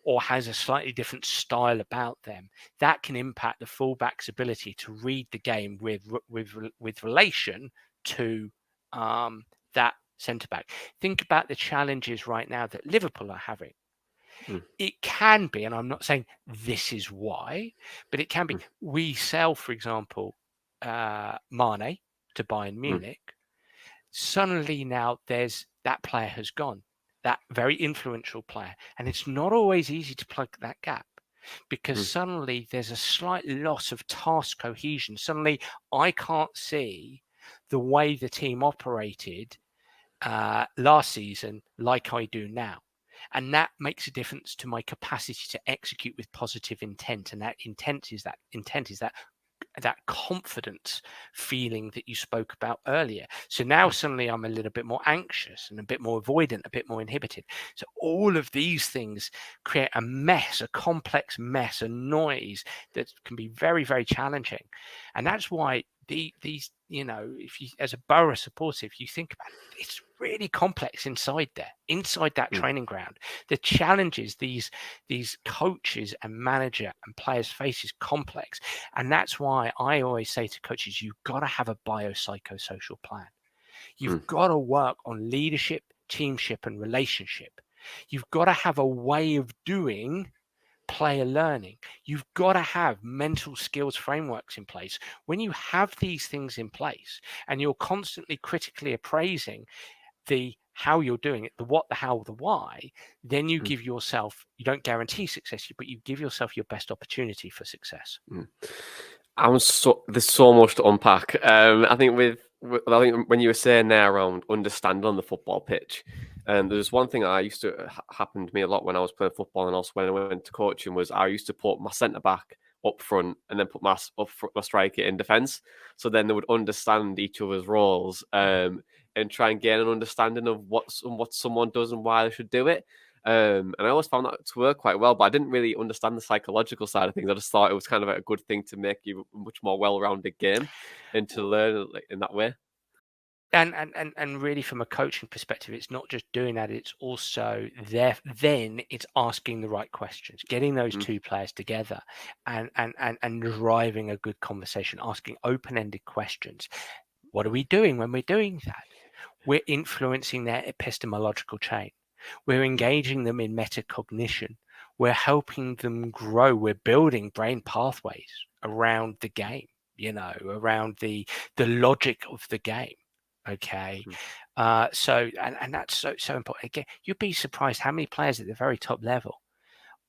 or has a slightly different style about them. That can impact the fullback's ability to read the game with relation to that centre back. Think about the challenges right now that Liverpool are having. It can be, and I'm not saying this is why, but it can be. We sell, for example, Mane to Bayern Munich. Suddenly now that player has gone, that very influential player, and it's not always easy to plug that gap because suddenly there's a slight loss of task cohesion. Suddenly I can't see the way the team operated last season like I do now. And that makes a difference to my capacity to execute with positive intent. And that intent is that confidence feeling that you spoke about earlier. So now suddenly I'm a little bit more anxious and a bit more avoidant, a bit more inhibited. So all of these things create a mess, a complex mess, a noise that can be very, very challenging. And that's why these, if you, as a Boro supporter, if you think about it, it's really complex inside that training ground. The challenges these coaches and manager and players face is complex. And that's why I always say to coaches, you've got to have a biopsychosocial plan. You've got to work on leadership, teamship, and relationship. You've got to have a way of doing player learning. You've got to have mental skills frameworks in place. When you have these things in place and you're constantly critically appraising the how you're doing it, the what, the how, the why, then you give yourself, you don't guarantee success, but you give yourself your best opportunity for success. There's so much to unpack. I think when you were saying there around understanding on the football pitch, there's one thing I used to happen to me a lot when I was playing football and also when I went to coaching was I used to put my centre back up front and then put my striker in defence, so then they would understand each other's roles and try and gain an understanding of what someone does and why they should do it. And I always found that to work quite well, but I didn't really understand the psychological side of things. I just thought it was kind of a good thing to make you a much more well-rounded game and to learn in that way. And really, from a coaching perspective, it's not just doing that, it's also there. Then it's asking the right questions, getting those two players together, and driving a good conversation, asking open-ended questions. What are we doing when we're doing that? We're influencing their epistemological chain. We're engaging them in metacognition. We're helping them grow. We're building brain pathways around the game, around the logic of the game. Okay. So that's so important. Again, you'd be surprised how many players at the very top level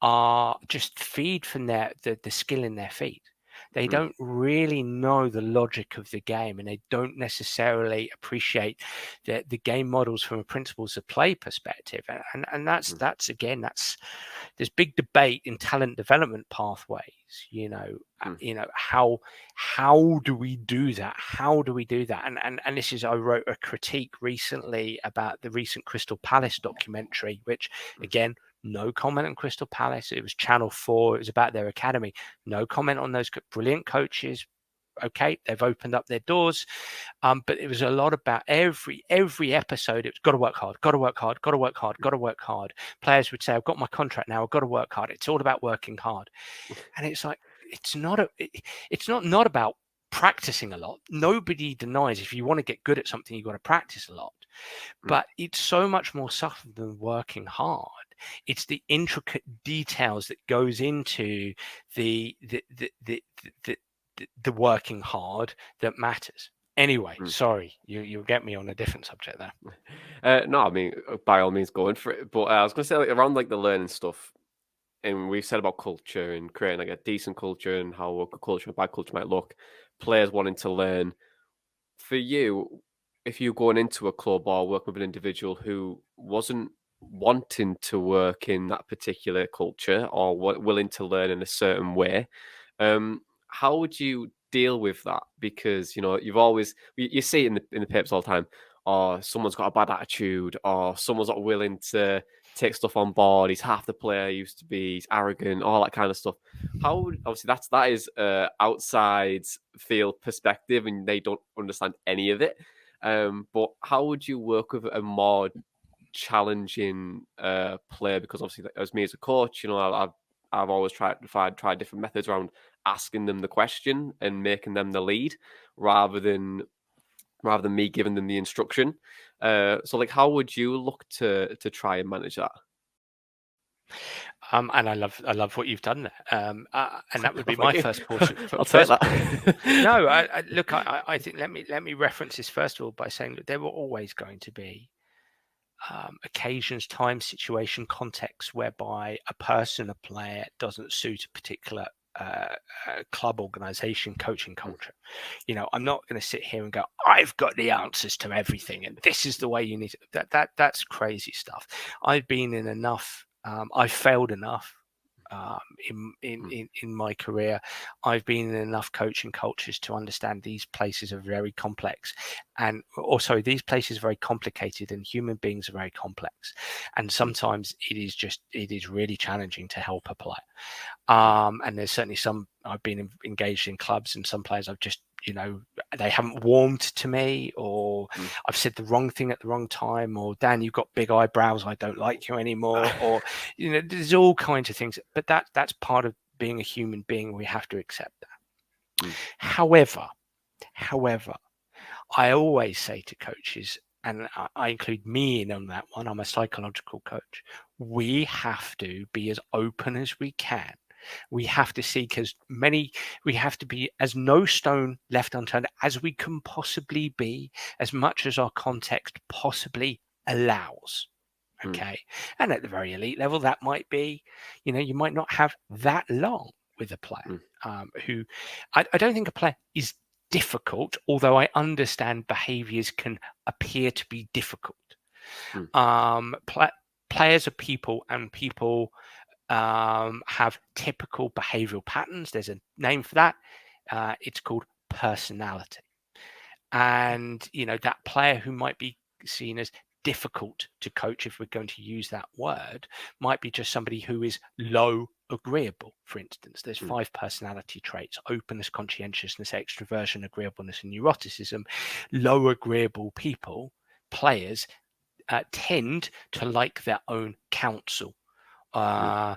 are just feed from the skill in their feet. They don't really know the logic of the game, and they don't necessarily appreciate the game models from a principles of play perspective. And that's there's big debate in talent development pathways. How do we do that? How do we do that? And this is, I wrote a critique recently about the recent Crystal Palace documentary, which again, no comment on Crystal Palace. It was Channel 4. It was about their academy. No comment on those brilliant coaches. Okay, they've opened up their doors, but it was a lot about every episode. It's got to work hard, got to work hard, got to work hard, got to work hard. Players would say, "I've got my contract now. I've got to work hard." It's all about working hard, and it's like it's not about practicing a lot. Nobody denies if you want to get good at something, you've got to practice a lot. But it's so much more subtle than working hard. It's the intricate details that goes into the working hard that matters. Anyway, sorry, you'll get me on a different subject there. No, I mean, by all means, going for it. But I was going to say, like, around like the learning stuff, and we've said about culture and creating like a decent culture and how a good culture and bad culture might look. Players wanting to learn. For you, if you're going into a club or working with an individual who wasn't wanting to work in that particular culture or willing to learn in a certain way, how would you deal with that? Because you've always you see it in the papers all the time, or someone's got a bad attitude, or someone's not willing to take stuff on board. He's half the player he used to be. He's arrogant, all that kind of stuff. Obviously that is outside field perspective, and they don't understand any of it. But how would you work with a more challenging player? Because obviously, as me as a coach, I've always tried different methods around asking them the question and making them the lead, rather than me giving them the instruction. So, like, how would you look to try and manage that? And I love what you've done there. And that would be my first portion. I'll take that. No, look, I think let me reference this first of all by saying that there were always going to be occasions, time, situation, context whereby a person, a player doesn't suit a particular club, organization, coaching culture. I'm not going to sit here and go, I've got the answers to everything and this is the way you need to. That's crazy stuff. I've been in enough. I've failed enough in my career. I've been in enough coaching cultures to understand these places are very complex, and also these places are very complicated, and human beings are very complex, and sometimes it is really challenging to help a player. And there's certainly some I've been engaged in clubs, and some players I've just they haven't warmed to me, or I've said the wrong thing at the wrong time, or Dan, you've got big eyebrows, I don't like you anymore, or there's all kinds of things. But that's part of being a human being. We have to accept that. However, I always say to coaches, and I include me in on that one, I'm a psychological coach, we have to be as open as we can. We have to seek we have to be as no stone left unturned as we can possibly be, as much as our context possibly allows. Okay. And at the very elite level, that might be, you might not have that long with a player who I don't think a player is difficult, although I understand behaviors can appear to be difficult. Players are people, and people have typical behavioral patterns. There's a name for that. It's called personality. And that player who might be seen as difficult to coach, if we're going to use that word, might be just somebody who is low agreeable. For instance, there's 5 personality traits: openness, conscientiousness, extroversion, agreeableness, and neuroticism. Low agreeable people, players, tend to like their own counsel. They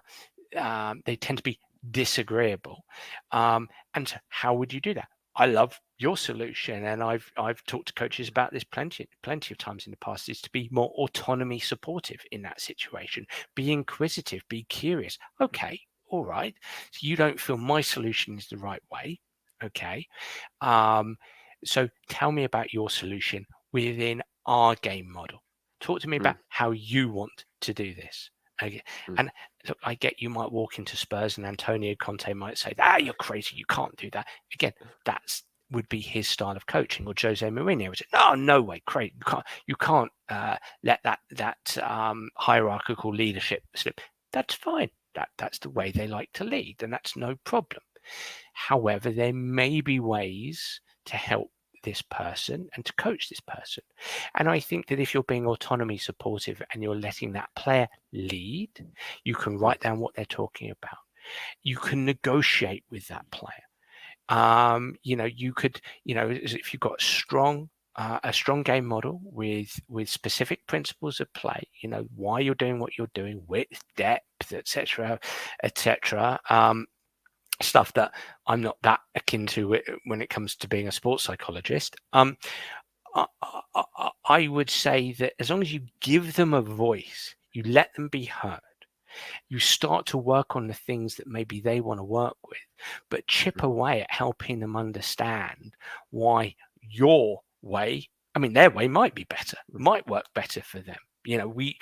tend to be disagreeable. And so how would you do that? I love your solution, and I've talked to coaches about this plenty of times in the past, is to be more autonomy supportive in that situation. Be inquisitive, be curious. Okay, all right. So you don't feel my solution is the right way. Okay. So tell me about your solution within our game model. Talk to me about how you want to do this. Okay. And look, I get you might walk into Spurs and Antonio Conte might say, you're crazy, you can't do that. Again, that's would be his style of coaching. Or Jose Mourinho would say, no way, crazy, you can't let that hierarchical leadership slip. That's fine. That's the way they like to lead, and that's no problem. However, there may be ways to help this person and to coach this person. And I think that if you're being autonomy supportive and you're letting that player lead, you can write down what they're talking about. You can negotiate with that player. You could, if you've got a strong game model with specific principles of play, why you're doing what you're doing, width, depth, etc., stuff that I'm not that akin to when it comes to being a sports psychologist. I would say that as long as you give them a voice, you let them be heard, you start to work on the things that maybe they want to work with, but chip away at helping them understand why your way, their way might be better, might work better for them. It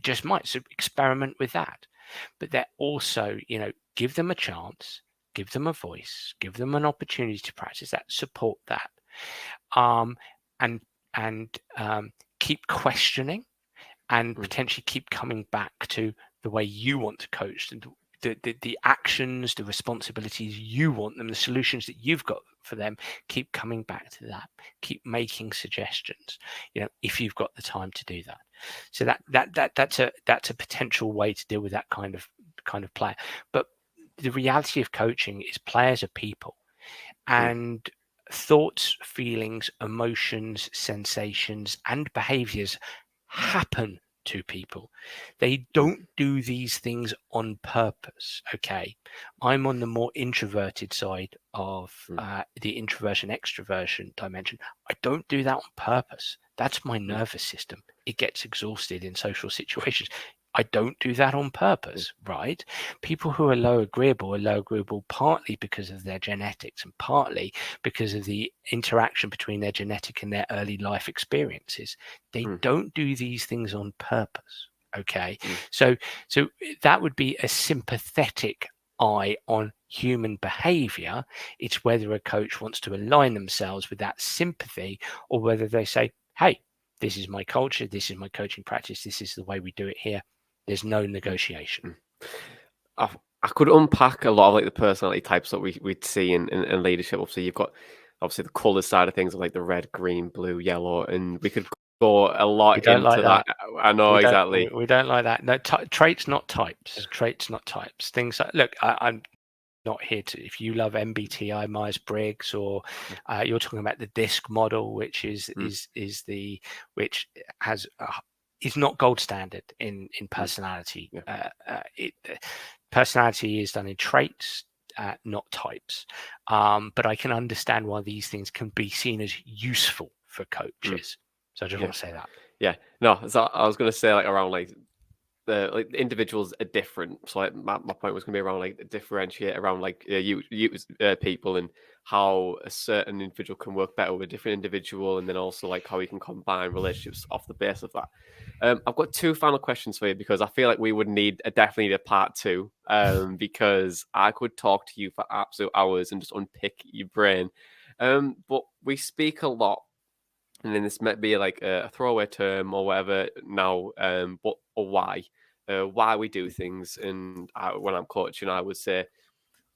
just might. So experiment with that. But they're also, give them a chance, give them a voice, give them an opportunity to practice that, support that, and keep questioning, and potentially keep coming back to the way you want to coach, and the actions, the responsibilities you want them, the solutions that you've got for them. Keep coming back to that. Keep making suggestions. If you've got the time to do that. So that's a potential way to deal with that kind of player. But the reality of coaching is players are people, and thoughts, feelings, emotions, sensations, and behaviors happen to people. They don't do these things on purpose. Okay, I'm on the more introverted side of the introversion extroversion dimension. I don't do that on purpose. That's my nervous system. It gets exhausted in social situations. I don't do that on purpose, right? People who are low agreeable partly because of their genetics and partly because of the interaction between their genetic and their early life experiences. They don't do these things on purpose, okay? So that would be a sympathetic eye on human behavior. It's whether a coach wants to align themselves with that sympathy, or whether they say, hey, this is my culture, this is my coaching practice, this is the way we do it here. There's no negotiation. I could unpack a lot of the personality types that we'd see in leadership. Obviously, you've got the colour side of things, like the red, green, blue, yellow, and we could go a lot into that. I know exactly. We don't like that. No, traits, not types. Traits, not types. Things like, look, I'm not here to. If you love MBTI, Myers-Briggs, or you're talking about the DISC model, which is not gold standard in personality. Personality is done in traits, not types. But I can understand why these things can be seen as useful for coaches. So I just want to say that. Yeah. No, so I was going to say around the individuals are different. So my point was going to be around differentiate around you people, and how a certain individual can work better with a different individual, and then also how we can combine relationships off the base of that. I've got 2 final questions for you, because I feel like we would definitely need a part 2, because I could talk to you for absolute hours and just unpick your brain. But we speak a lot, and then this might be a throwaway term or whatever now, but why we do things. And when I'm coaching, I would say,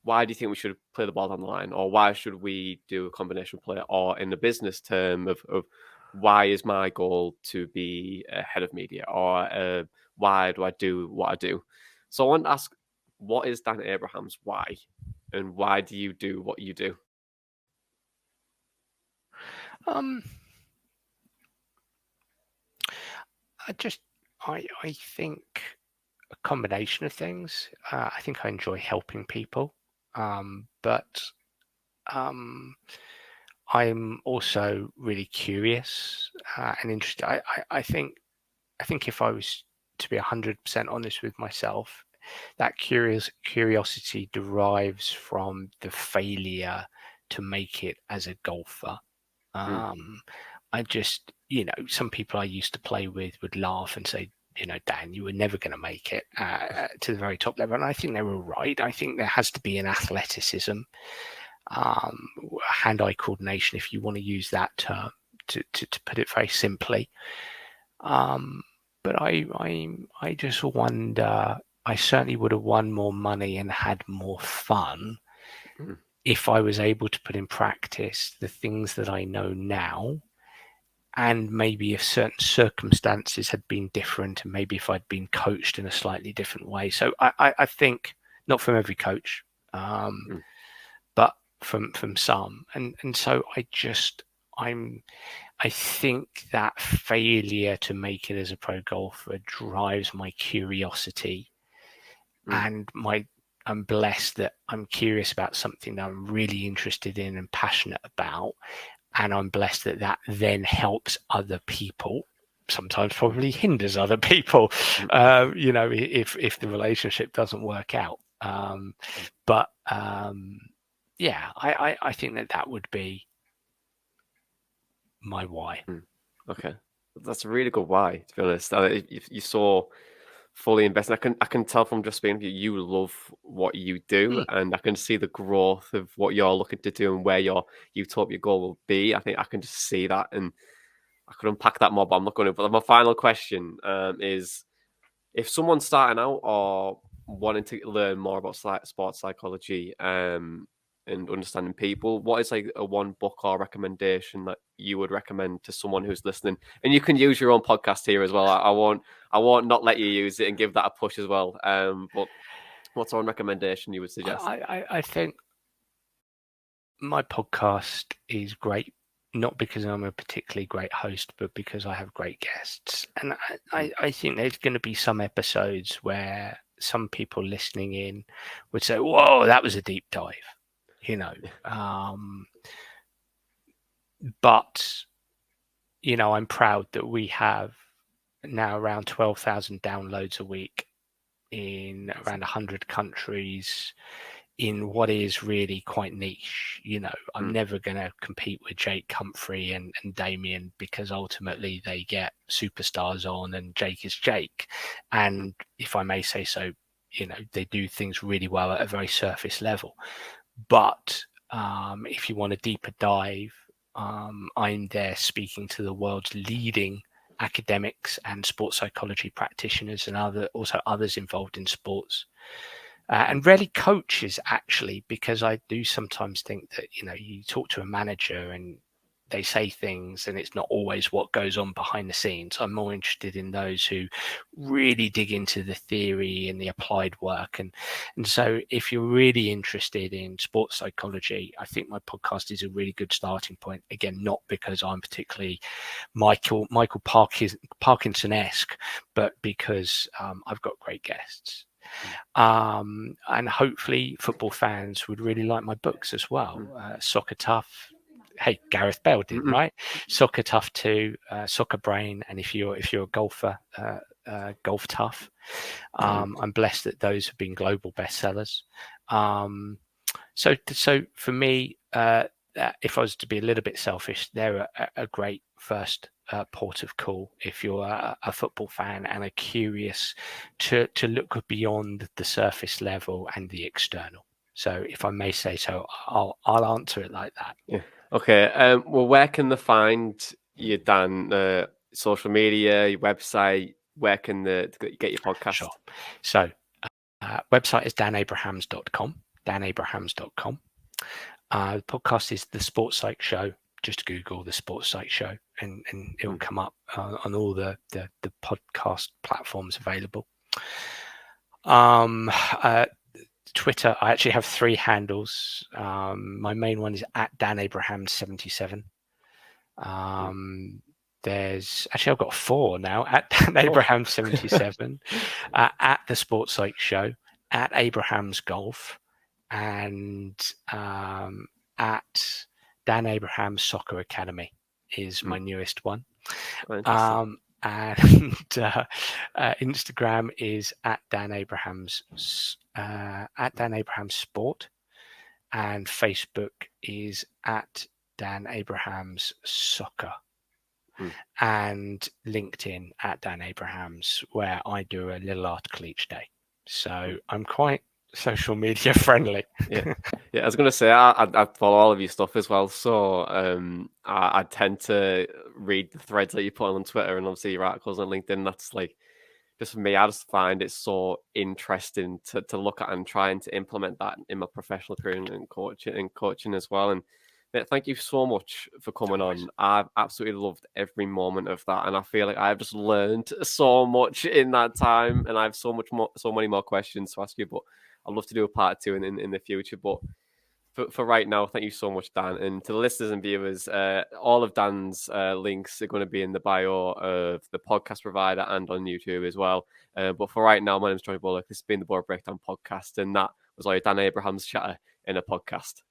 why do you think we should play the ball down the line? Or why should we do a combination play? Or in the business term of why is my goal to be a head of media, or why do I do what I do? So I want to ask, what is Dan Abrahams' why, and why do you do what you do? Um, I think a combination of things. I think I enjoy helping people, but I'm also really curious and interested. I think if I was to be 100% honest with myself, that curiosity derives from the failure to make it as a golfer. Mm, I just, some people I used to play with would laugh and say, Dan, you were never going to make it to the very top level. And I think they were right. I think there has to be an athleticism, hand-eye coordination, if you want to use that term, to put it very simply. But I just wonder, I certainly would have won more money and had more fun mm, if I was able to put in practice the things that I know now, and maybe if certain circumstances had been different, and maybe if I'd been coached in a slightly different way. So I think, not from every coach, mm, but from some, and so I think that failure to make it as a pro golfer drives my curiosity, mm, and I'm blessed that I'm curious about something that I'm really interested in and passionate about, and I'm blessed that that then helps other people. Sometimes mm, probably hinders other people, mm, if the relationship doesn't work out. mm, But yeah, I think that would be my why. mm. Okay, that's a really good why, to be honest. If you saw fully invested, I can tell from just speaking to you, you love what you do, Mm. and I can see the growth of what you're looking to do and where you thought your goal will be. I think I can just see that, and I could unpack that more, but I'm not going to. But my final question is: if someone's starting out or wanting to learn more about sports psychology, and understanding people, what is like a one book or recommendation that you would recommend to someone who's listening? And you can use your own podcast here as well. I won't not let you use it and give that a push as well. But what's one recommendation you would suggest? I think my podcast is great, not because I'm a particularly great host, but because I have great guests. And Mm, I think there's going to be some episodes where some people listening in would say, "Whoa, that was a deep dive," you know. Um, but I'm proud that we have now around 12,000 downloads a week in around 100 countries, in what is really quite niche. I'm mm, never going to compete with Jake Humphrey and Damien, because ultimately they get superstars on, and Jake is Jake. mm, And if I may say so, they do things really well at a very surface level. But if you want a deeper dive, I'm there speaking to the world's leading academics and sports psychology practitioners, and also others involved in sports, mm, and rarely coaches, actually, because I do sometimes think that you talk to a manager and they say things and it's not always what goes on behind the scenes. I'm more interested in those who really dig into the theory and the applied work, and so if you're really interested in sports psychology, I think my podcast is a really good starting point. Again, not because I'm particularly Michael Parkinson-esque, but because I've got great guests. mm, And hopefully football fans would really like my books as well. mm, Soccer Tough. Hey, Gareth Bale did, mm, right? Soccer Tough 2, Soccer Brain, and if you're a golfer, Golf Tough. mm, I'm blessed that those have been global bestsellers. So for me, if I was to be a little bit selfish, they're a great first port of call if you're a football fan and are curious to look beyond the surface level and the external. So if I may say so, I'll answer it like that. yeah. Okay. Well, where can they find you, Dan? Social media, your website. Where can they get your podcast? Sure. So website is danabrahams.com. The podcast is the Sports Psych Show. just Google the Sports Psych Show, and it will come up on all the podcast platforms available. Twitter, I actually have 3 handles. My main one is at Dan Abrahams 77. There's actually, I've got 4 now, at Dan Abrahams 77, at the Sports Psych Show, at Abrahams Golf, and at Dan Abrahams Soccer Academy is my newest one. And Instagram is at Dan Abrahams Sport, and Facebook is at Dan Abrahams Soccer, and LinkedIn at Dan Abrahams, where I do a little article each day. So I'm quite social media friendly. Yeah, I was gonna say I follow all of your stuff as well, so I tend to read the threads that you put on Twitter and obviously your articles on LinkedIn. That's like, just for me, I just find it so interesting to look at and trying to implement that in my professional career and coaching as well. And thank you so much for coming on. I've absolutely loved every moment of that, and I feel like I've just learned so much in that time, and I have so many more questions to ask you. But I'd love to do a part 2 in the future. But for right now, thank you so much, Dan. And to the listeners and viewers, all of Dan's links are going to be in the bio of the podcast provider and on YouTube as well. But for right now, my name is Jonny Bullock. This has been the Boro Breakdown Podcast, and that was all your Dan Abrahams chatter in a podcast.